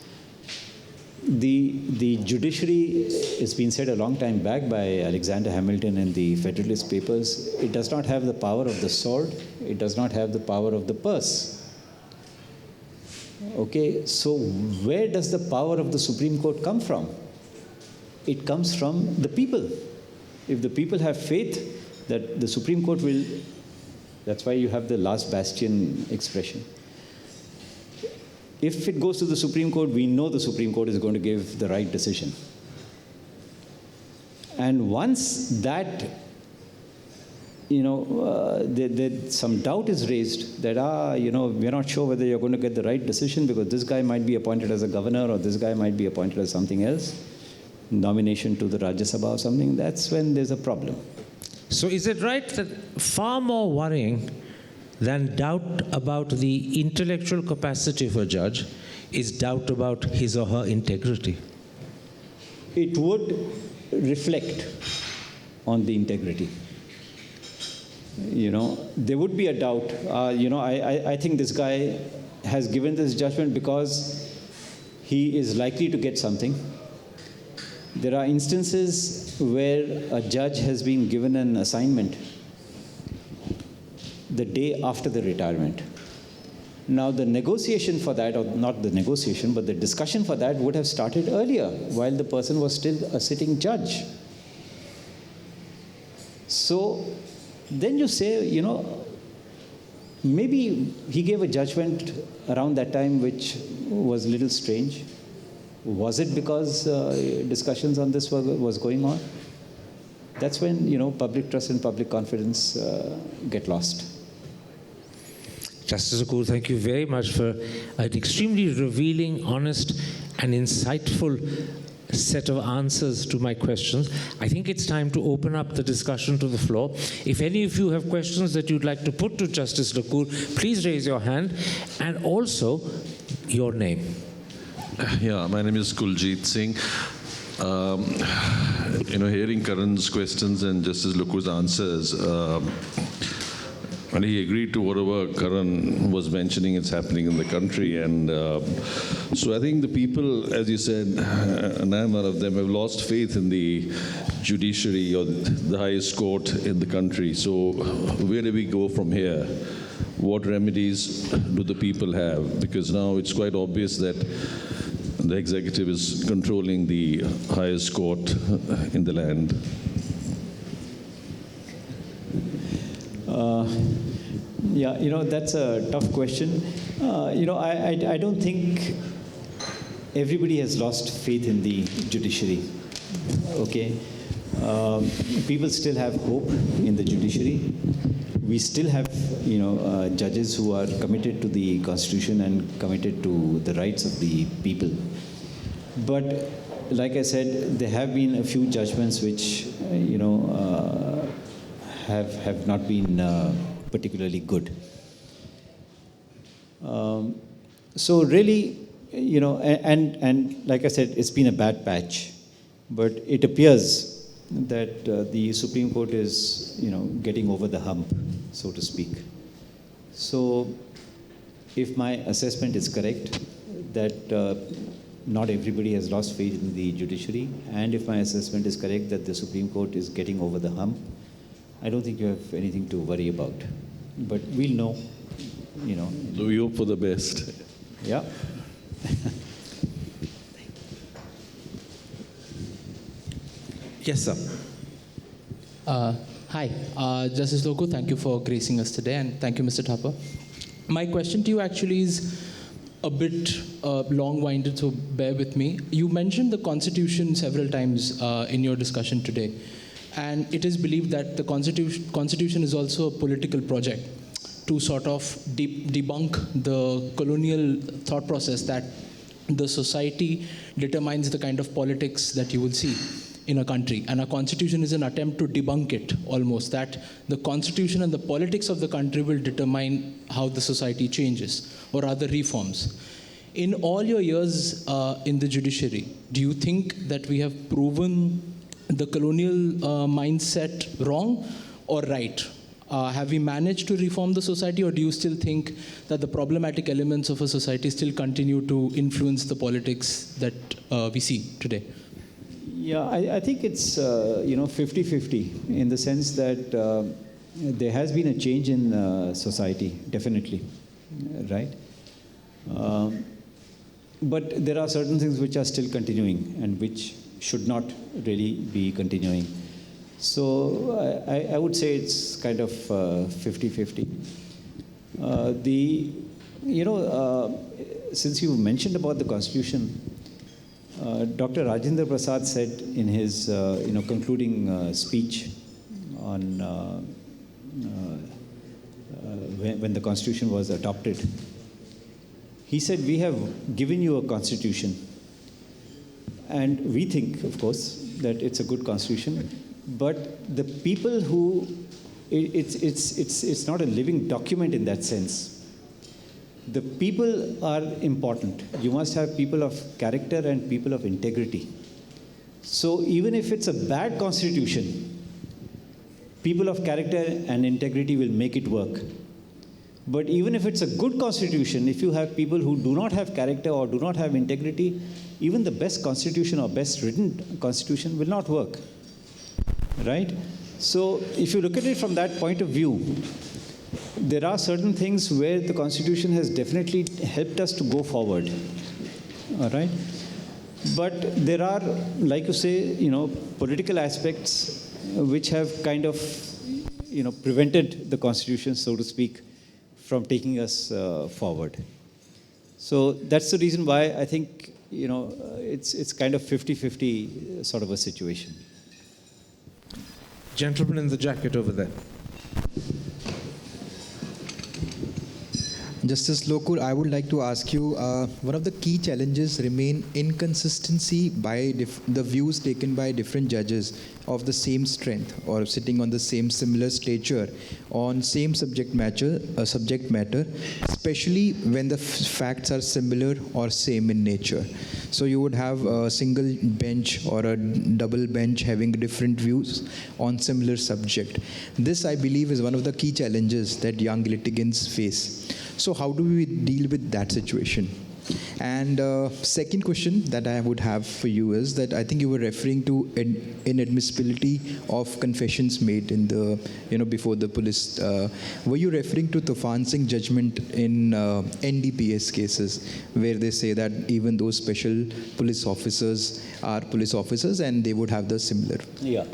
[SPEAKER 2] The judiciary, it's been said a long time back by Alexander Hamilton in the Federalist Papers, it does not have the power of the sword, it does not have the power of the purse. Okay, so where does the power of the Supreme Court come from? It comes from the people. If the people have faith that the Supreme Court will, that's why you have the last bastion expression. If it goes to the Supreme Court, we know the Supreme Court is going to give the right decision. And once that, you know, some doubt is raised that, you know, we're not sure whether you're going to get the right decision because this guy might be appointed as a governor or this guy might be appointed as something else, nomination to the Rajya Sabha or something, that's when there's a problem.
[SPEAKER 1] So is it right that far more worrying than doubt about the intellectual capacity of a judge is doubt about his or her integrity?
[SPEAKER 2] It would reflect on the integrity. You know, there would be a doubt. You know, I think this guy has given this judgment because he is likely to get something. There are instances where a judge has been given an assignment the day after the retirement. Now, the negotiation for that, or not the negotiation, but the discussion for that would have started earlier while the person was still a sitting judge. So then you say, you know, maybe he gave a judgment around that time which was a little strange. Was it because discussions on this was going on? That's when, you know, public trust and public confidence get lost.
[SPEAKER 1] Justice Lokur, thank you very much for an extremely revealing, honest, and insightful set of answers to my questions. I think it's time to open up the discussion to the floor. If any of you have questions that you'd like to put to Justice Lokur, please raise your hand, and also your name.
[SPEAKER 3] Yeah, my name is Kuljit Singh. You know, hearing Karan's questions and Justice Lokur's answers, and he agreed to whatever Karan was mentioning is happening in the country. And so I think the people, as you said, and I'm one of them, have lost faith in the judiciary or the highest court in the country. So where do we go from here? What remedies do the people have? Because now it's quite obvious that the executive is controlling the highest court in the land.
[SPEAKER 2] Yeah, you know, that's a tough question. You know, I don't think everybody has lost faith in the judiciary. Okay? People still have hope in the judiciary. We still have, you know, judges who are committed to the Constitution and committed to the rights of the people. But like I said, there have been a few judgments which, you know, have not been particularly good. So really, you know, and like I said, it's been a bad patch. But it appears that the Supreme Court is, getting over the hump, so to speak. So, if my assessment is correct, that not everybody has lost faith in the judiciary, and if my assessment is correct that the Supreme Court is getting over the hump, I don't think you have anything to worry about. But we'll know,
[SPEAKER 3] So we hope for the best.
[SPEAKER 2] Yeah.
[SPEAKER 1] Yes, sir.
[SPEAKER 4] Hi, Justice Lokur, thank you for gracing us today, and thank you, Mr. Thapar. My question to you actually is a bit long-winded, so bear with me. You mentioned the Constitution several times in your discussion today, and it is believed that the Constitution is also a political project to sort of debunk the colonial thought process that the society determines the kind of politics that you will see in a country. And a constitution is an attempt to debunk it almost, that the constitution and the politics of the country will determine how the society changes or other reforms. In all your years in the judiciary, do you think that we have proven the colonial mindset wrong or right? Have we managed to reform the society, or do you still think that the problematic elements of a society still continue to influence the politics that we see today?
[SPEAKER 2] Yeah, I think it's 50-50 in the sense that there has been a change in society, definitely, right? But there are certain things which are still continuing and which should not really be continuing. So I would say it's kind of 50-50. Since you mentioned about the Constitution, Dr. Rajendra Prasad said in his concluding speech on when the Constitution was adopted, he said, "We have given you a Constitution, and we think, of course, that it's a good Constitution, but the people who it's not a living document in that sense. The people are important. You must have people of character and people of integrity. So even if it's a bad constitution, people of character and integrity will make it work. But even if it's a good constitution, if you have people who do not have character or do not have integrity, even the best constitution or best written constitution will not work. Right? So if you look at it from that point of view, there are certain things where the Constitution has definitely helped us to go forward. All right? But there are, like you say, political aspects which have kind of, prevented the Constitution, so to speak, from taking us forward. So that's the reason why I think, it's kind of 50-50 sort of a situation.
[SPEAKER 1] Gentleman in the jacket over there.
[SPEAKER 5] Justice Lokur, I would like to ask you, one of the key challenges remain inconsistency by the views taken by different judges of the same strength or sitting on the same similar stature on same subject matter, especially when the facts are similar or same in nature. So you would have a single bench or a double bench having different views on similar subject. This, I believe, is one of the key challenges that young litigants face. So how do we deal with that situation? And second question that I would have for you is that I think you were referring to inadmissibility of confessions made in the, before the police. Were you referring to Tufan Singh judgment in NDPS cases where they say that even those special police officers are police officers and they would have the similar?
[SPEAKER 2] Yeah.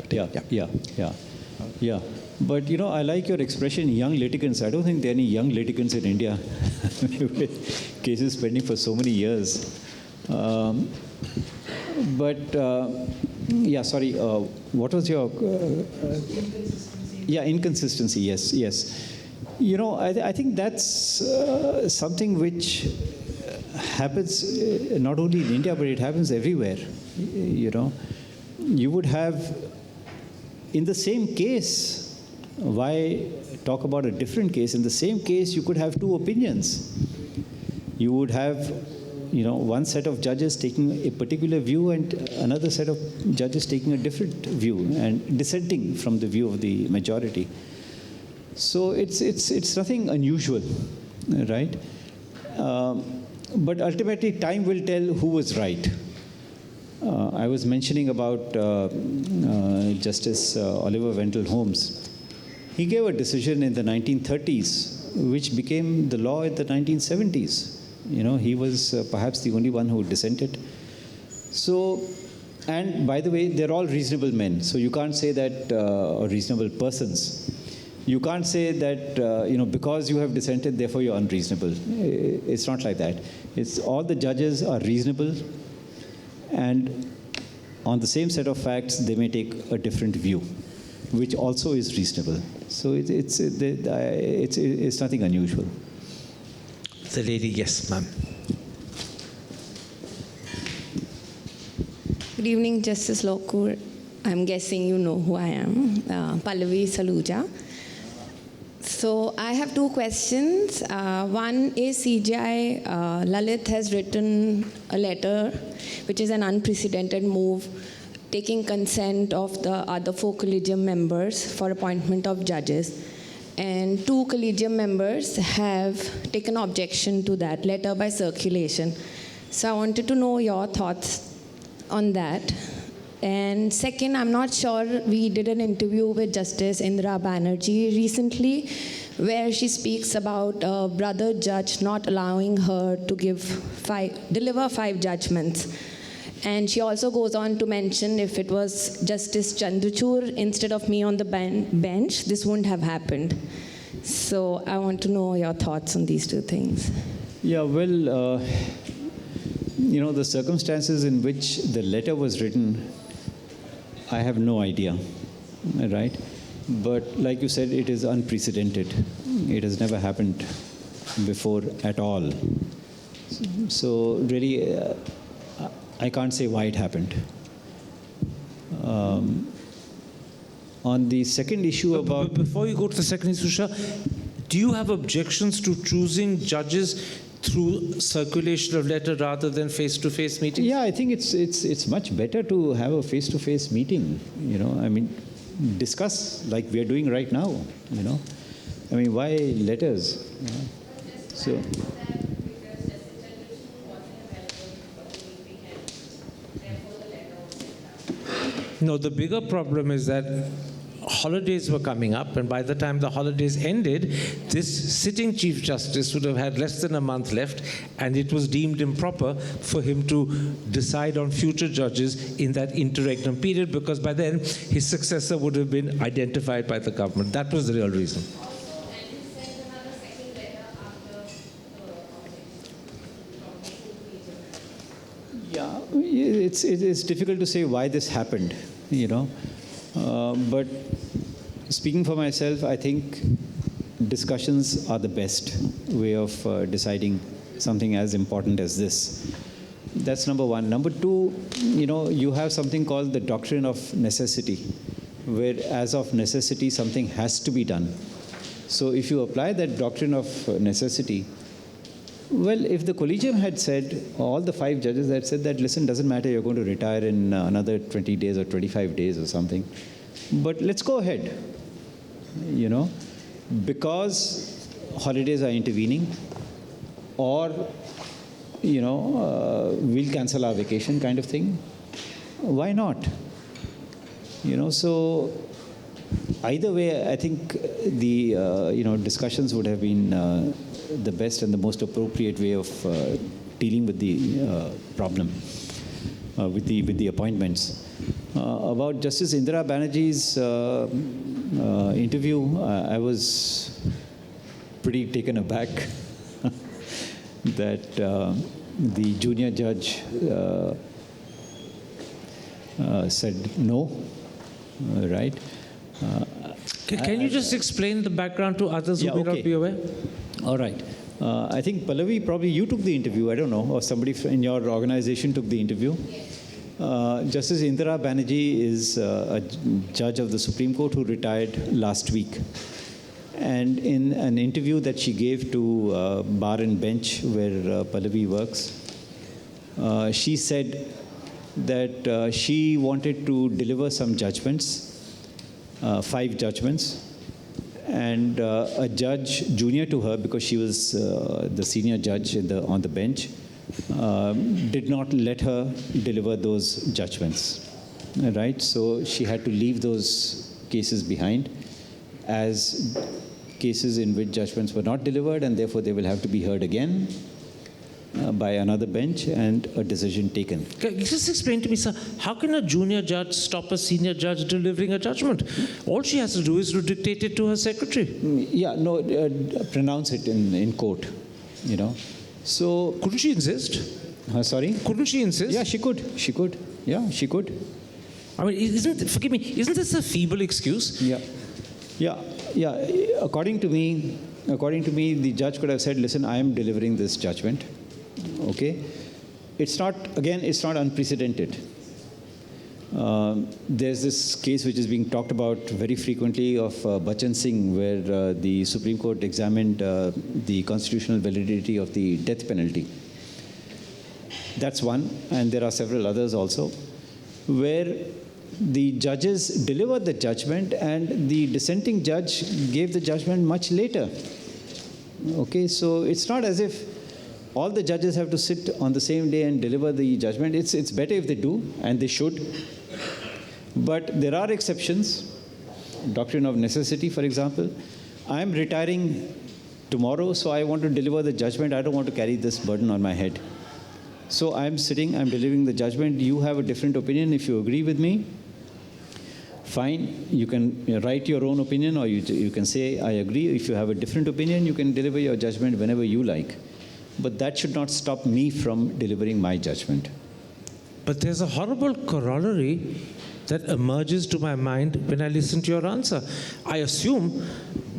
[SPEAKER 2] But, I like your expression, young litigants. I don't think there are any young litigants in India with cases pending for so many years. What was your... inconsistency, yes. I think that's something which happens not only in India, but it happens everywhere. You would have, in the same case, why talk about a different case? In the same case, you could have two opinions. You would have one set of judges taking a particular view and another set of judges taking a different view and dissenting from the view of the majority. So it's nothing unusual, right? But ultimately, time will tell who was right. I was mentioning about Justice Oliver Wendell Holmes. He gave a decision in the 1930s, which became the law in the 1970s. He was perhaps the only one who dissented. So, and by the way, they're all reasonable men. So you can't say that, or reasonable persons. You can't say that, because you have dissented, therefore you're unreasonable. It's not like that. It's all the judges are reasonable, and on the same set of facts, they may take a different view, which also is reasonable. So it's nothing unusual.
[SPEAKER 1] The lady, yes, ma'am.
[SPEAKER 6] Good evening, Justice Lokur. I'm guessing you know who I am, Pallavi Saluja. So I have two questions. One is CJI Lalit has written a letter, which is an unprecedented move, taking consent of the other 4 Collegium members for appointment of judges. And 2 Collegium members have taken objection to that letter by circulation. So I wanted to know your thoughts on that. And second, I'm not sure, we did an interview with Justice Indira Banerjee recently, where she speaks about a brother judge not allowing her to deliver 5 judgments. And she also goes on to mention if it was Justice Chandrachud instead of me on the bench, this wouldn't have happened. So I want to know your thoughts on these two things.
[SPEAKER 2] Yeah, well, the circumstances in which the letter was written, I have no idea, right? But like you said, it is unprecedented. It has never happened before at all. So really, I can't say why it happened. On the second issue about...
[SPEAKER 1] Before you go to the second issue, Shah, do you have objections to choosing judges through circulation of letter rather than face-to-face meetings?
[SPEAKER 2] Yeah, I think it's much better to have a face-to-face meeting, discuss like we are doing right now, why letters? So...
[SPEAKER 1] No, the bigger problem is that holidays were coming up, and by the time the holidays ended, this sitting Chief Justice would have had less than a month left, and it was deemed improper for him to decide on future judges in that interregnum period, because by then his successor would have been identified by the government. That was the real reason.
[SPEAKER 2] Yeah, it's difficult to say why this happened, but speaking for myself, I think discussions are the best way of deciding something as important as this. That's number one. Number two, you have something called the doctrine of necessity, where as of necessity, something has to be done. So if you apply that doctrine of necessity, well, if the Collegium had said, all the 5 judges had said that, listen, doesn't matter, you're going to retire in another 20 days or 25 days or something, but let's go ahead, because holidays are intervening, or, we'll cancel our vacation kind of thing. Why not? So either way, I think the, discussions would have been the best and the most appropriate way of dealing with the problem, with the appointments. About Justice Indira Banerjee's interview, I was pretty taken aback that the junior judge said no, right?
[SPEAKER 1] Can you just explain the background to others who may not be aware?
[SPEAKER 2] All right. I think, Pallavi, probably you took the interview, I don't know, or somebody in your organization took the interview. Justice Indira Banerjee is a judge of the Supreme Court who retired last week. And in an interview that she gave to Bar and Bench, where Pallavi works, she said that she wanted to deliver some judgments, 5 judgments, and a judge junior to her, because she was the senior judge on the bench, did not let her deliver those judgments. Right? So she had to leave those cases behind as cases in which judgments were not delivered, and therefore they will have to be heard again by another bench and a decision taken.
[SPEAKER 1] Just explain to me, sir, how can a junior judge stop a senior judge delivering a judgment? All she has to do is to dictate it to her secretary.
[SPEAKER 2] Yeah, no, pronounce it in court, you know. So,
[SPEAKER 1] couldn't she insist?
[SPEAKER 2] Sorry?
[SPEAKER 1] Couldn't she insist?
[SPEAKER 2] Yeah, she could. She could. Yeah, she could.
[SPEAKER 1] I mean, forgive me, isn't this a feeble excuse?
[SPEAKER 2] Yeah. Yeah. According to me, the judge could have said, listen, I am delivering this judgment. Okay? It's not unprecedented. There's this case which is being talked about very frequently of Bachchan Singh, where the Supreme Court examined the constitutional validity of the death penalty. That's one, and there are several others also, where the judges delivered the judgment and the dissenting judge gave the judgment much later. Okay, so it's not as if all the judges have to sit on the same day and deliver the judgment. It's better if they do, and they should. But there are exceptions. Doctrine of necessity, for example. I'm retiring tomorrow, so I want to deliver the judgment. I don't want to carry this burden on my head. So I'm delivering the judgment. You have a different opinion. If you agree with me, fine. You can write your own opinion, or you can say, I agree. If you have a different opinion, you can deliver your judgment whenever you like. But that should not stop me from delivering my judgment.
[SPEAKER 1] But there's a horrible corollary that emerges to my mind when I listen to your answer. I assume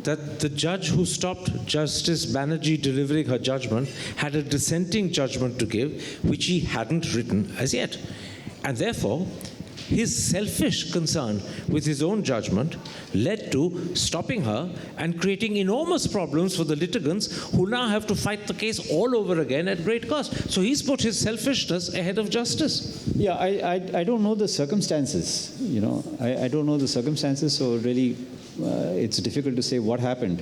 [SPEAKER 1] that the judge who stopped Justice Banerjee delivering her judgment had a dissenting judgment to give, which he hadn't written as yet. And therefore, his selfish concern with his own judgment led to stopping her and creating enormous problems for the litigants, who now have to fight the case all over again at great cost. So he's put his selfishness ahead of justice.
[SPEAKER 2] Yeah, I don't know the circumstances. You know, I don't know the circumstances, so really it's difficult to say what happened.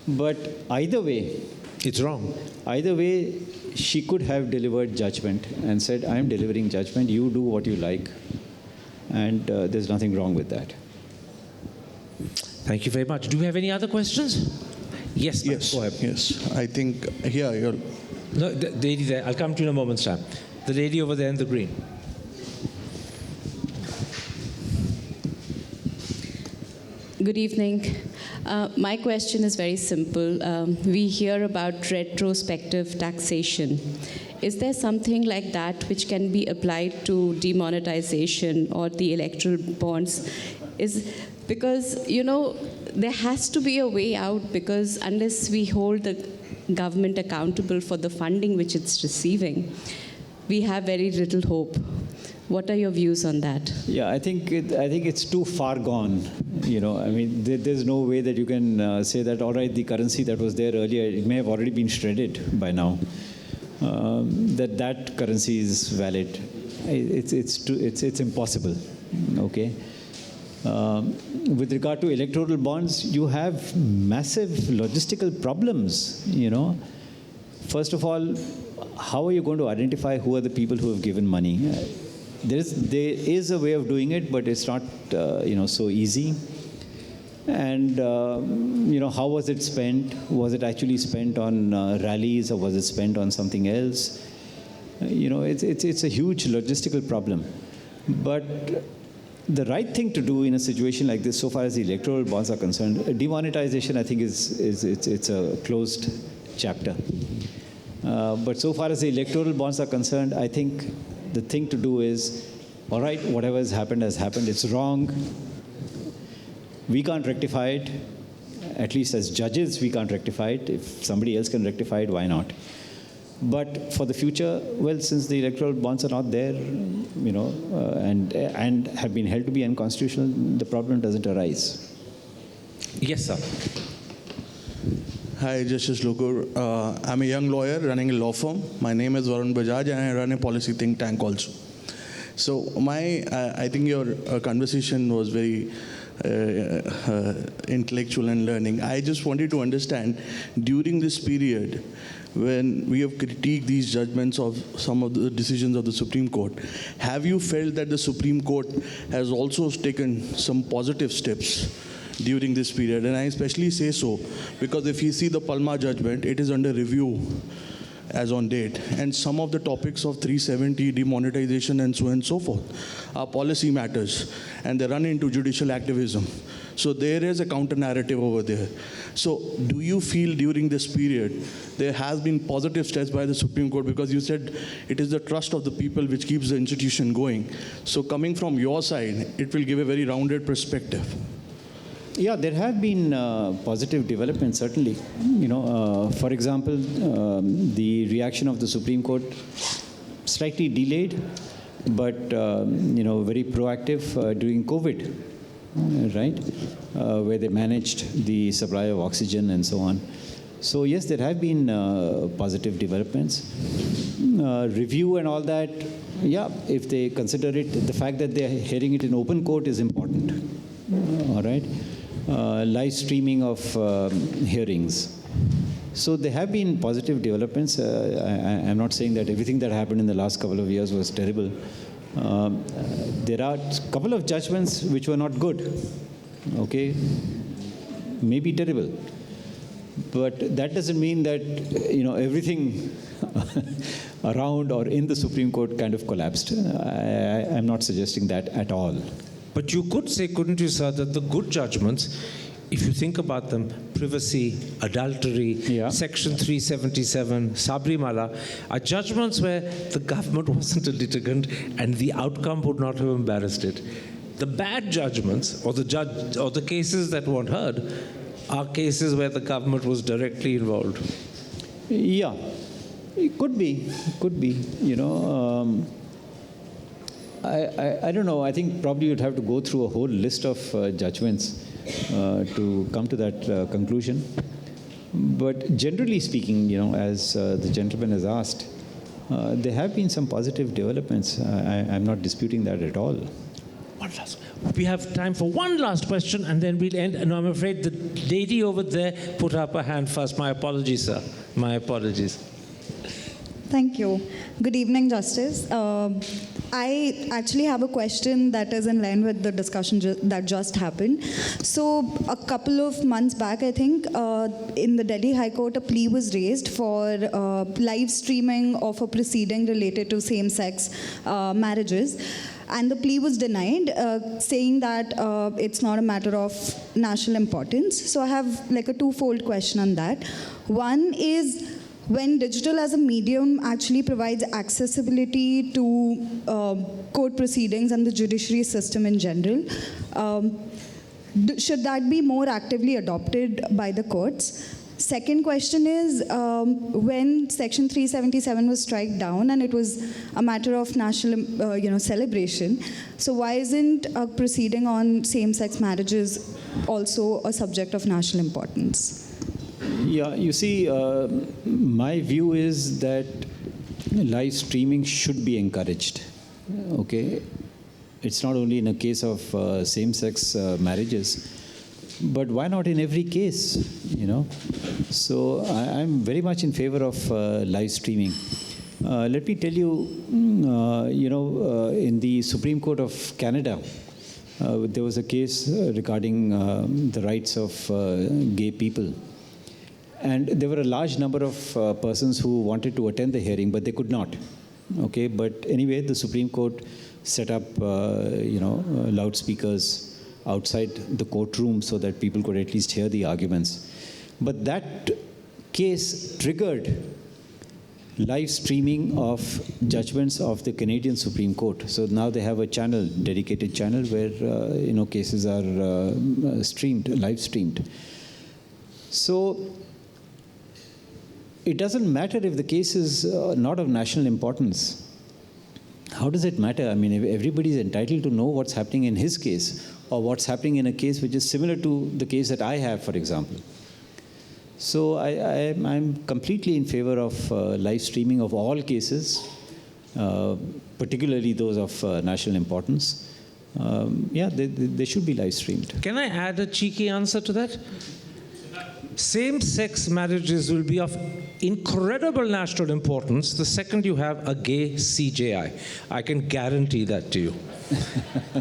[SPEAKER 2] But either way,
[SPEAKER 1] it's wrong.
[SPEAKER 2] Either way, she could have delivered judgment and said, I am delivering judgment, you do what you like. And there's nothing wrong with that.
[SPEAKER 1] Thank you very much. Do we have any other questions? Yes, ma'am.
[SPEAKER 7] Yes,
[SPEAKER 1] Go ahead.
[SPEAKER 7] yes. I think here you're...
[SPEAKER 1] No, the lady there. I'll come to you in a moment's time. The lady over there in the green.
[SPEAKER 8] Good evening. My question is very simple. We hear about retrospective taxation. Is there something like that which can be applied to demonetization or the electoral bonds? Because, you know, there has to be a way out, because unless we hold the government accountable for the funding which it's receiving, we have very little hope. What are your views on that?
[SPEAKER 2] Yeah, I think it's too far gone. You know, I mean, there's no way that you can say that, all right, the currency that was there earlier, it may have already been shredded by now. That currency is valid. It's impossible. Okay. With regard to electoral bonds, you have massive logistical problems. You know, first of all, how are you going to identify who are the people who have given money? There is a way of doing it, but it's not so easy. And how was it spent? Was it actually spent on rallies, or was it spent on something else? It's a huge logistical problem. But the right thing to do in a situation like this, so far as the electoral bonds are concerned, demonetization, I think, it's a closed chapter. But so far as the electoral bonds are concerned, I think the thing to do is, all right, whatever has happened, it's wrong. We can't rectify it. At least as judges, we can't rectify it. If somebody else can rectify it, why not? But for the future, well, since the electoral bonds are not there, and have been held to be unconstitutional, the problem doesn't arise.
[SPEAKER 1] Yes, sir.
[SPEAKER 7] Hi, Justice Lokur. I'm a young lawyer running a law firm. My name is Varun Bajaj, and I run a policy think tank also. So I think your conversation was very intellectual and learning. I just wanted to understand, during this period, when we have critiqued these judgments of some of the decisions of the Supreme Court, have you felt that the Supreme Court has also taken some positive steps during this period? And I especially say so because if you see the Palma judgment, it is under review as on date, and some of the topics of 370, demonetization, and so on and so forth are policy matters, and they run into judicial activism. So there is a counter narrative over there. So do you feel during this period there has been positive steps by the Supreme Court, because you said it is the trust of the people which keeps the institution going? So coming from your side, it will give a very rounded perspective.
[SPEAKER 2] Yeah, there have been positive developments, certainly. For example, the reaction of the Supreme Court, slightly delayed, but very proactive during COVID, right? Where they managed the supply of oxygen and so on. So yes, there have been positive developments. Review and all that, yeah, if they consider it, the fact that they are hearing it in open court is important. All right. Live streaming of hearings. So there have been positive developments. I'm not saying that everything that happened in the last couple of years was terrible. There are a couple of judgments which were not good, okay, maybe terrible. But that doesn't mean that, everything around or in the Supreme Court kind of collapsed. I'm not suggesting that at all.
[SPEAKER 1] But you could say, couldn't you, sir, that the good judgments, if you think about them, privacy, adultery, Section 377, Sabrimala, are judgments where the government wasn't a litigant and the outcome would not have embarrassed it. The bad judgments, or the cases that weren't heard, are cases where the government was directly involved.
[SPEAKER 2] Yeah, it could be, I don't know. I think probably you'd have to go through a whole list of judgments to come to that conclusion. But generally speaking, as the gentleman has asked, there have been some positive developments. I'm not disputing that at all.
[SPEAKER 1] We have time for one last question, and then we'll end. And I'm afraid the lady over there put up her hand first. My apologies, sir. My apologies.
[SPEAKER 9] Thank you. Good evening, Justice. I actually have a question that is in line with the discussion that just happened. So a couple of months back, I think, in the Delhi High Court, a plea was raised for live streaming of a proceeding related to same-sex marriages. And the plea was denied, saying that it's not a matter of national importance. So I have like a twofold question on that. One is, when digital as a medium actually provides accessibility to court proceedings and the judiciary system in general, should that be more actively adopted by the courts? Second question is, when Section 377 was struck down and it was a matter of national celebration, so why isn't a proceeding on same-sex marriages also a subject of national importance?
[SPEAKER 2] Yeah, you see, my view is that live streaming should be encouraged, okay? It's not only in a case of same-sex marriages, but why not in every case, So I'm very much in favor of live streaming. Let me tell you, in the Supreme Court of Canada, there was a case regarding the rights of gay people. And there were a large number of persons who wanted to attend the hearing, but they could not. Okay, but anyway, the Supreme Court set up, loudspeakers outside the courtroom so that people could at least hear the arguments. But that case triggered live streaming of judgments of the Canadian Supreme Court. So now they have a channel, dedicated channel, where cases are live streamed. So it doesn't matter if the case is not of national importance. How does it matter? I mean, everybody is entitled to know what's happening in his case or what's happening in a case which is similar to the case that I have, for example. So I'm completely in favor of live streaming of all cases, particularly those of national importance. They should be live streamed.
[SPEAKER 1] Can I add a cheeky answer to that? Same-sex marriages will be of incredible national importance the second you have a gay CJI. I can guarantee that to you.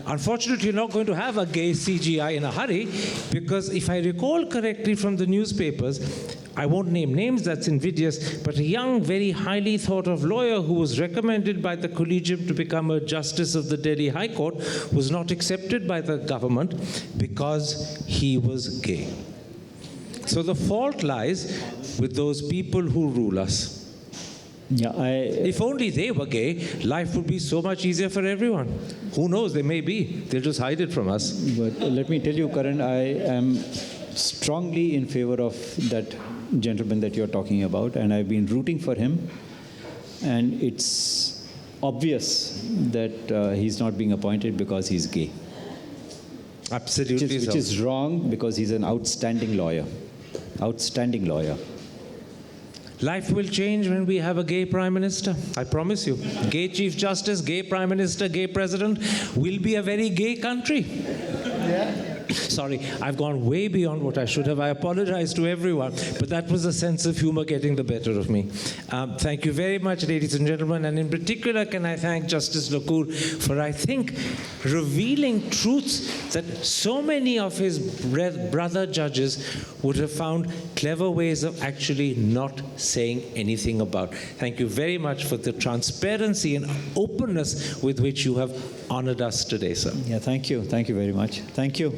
[SPEAKER 1] Unfortunately, you're not going to have a gay CGI in a hurry, because if I recall correctly from the newspapers, I won't name names, that's invidious, but a young, very highly thought of lawyer who was recommended by the Collegium to become a justice of the Delhi High Court was not accepted by the government because he was gay. So the fault lies with those people who rule us. If only they were gay, life would be so much easier for everyone. Who knows, they may be. They'll just hide it from us.
[SPEAKER 2] But let me tell you, Karan, I am strongly in favor of that gentleman that you're talking about, and I've been rooting for him. And it's obvious that he's not being appointed because he's gay.
[SPEAKER 1] Absolutely.
[SPEAKER 2] Which is wrong, because he's an outstanding lawyer. Outstanding lawyer.
[SPEAKER 1] Life will change when we have a gay Prime Minister. I promise you. Gay Chief Justice, gay Prime Minister, gay President. Will be a very gay country. Sorry, I've gone way beyond what I should have. I apologize to everyone, but that was a sense of humor getting the better of me. Thank you very much, ladies and gentlemen, and in particular, can I thank Justice Lokur for, I think, revealing truths that so many of his brother judges would have found clever ways of actually not saying anything about. Thank you very much for the transparency and openness with which you have honored us today, sir.
[SPEAKER 2] Yeah, thank you. Thank you very much. Thank you.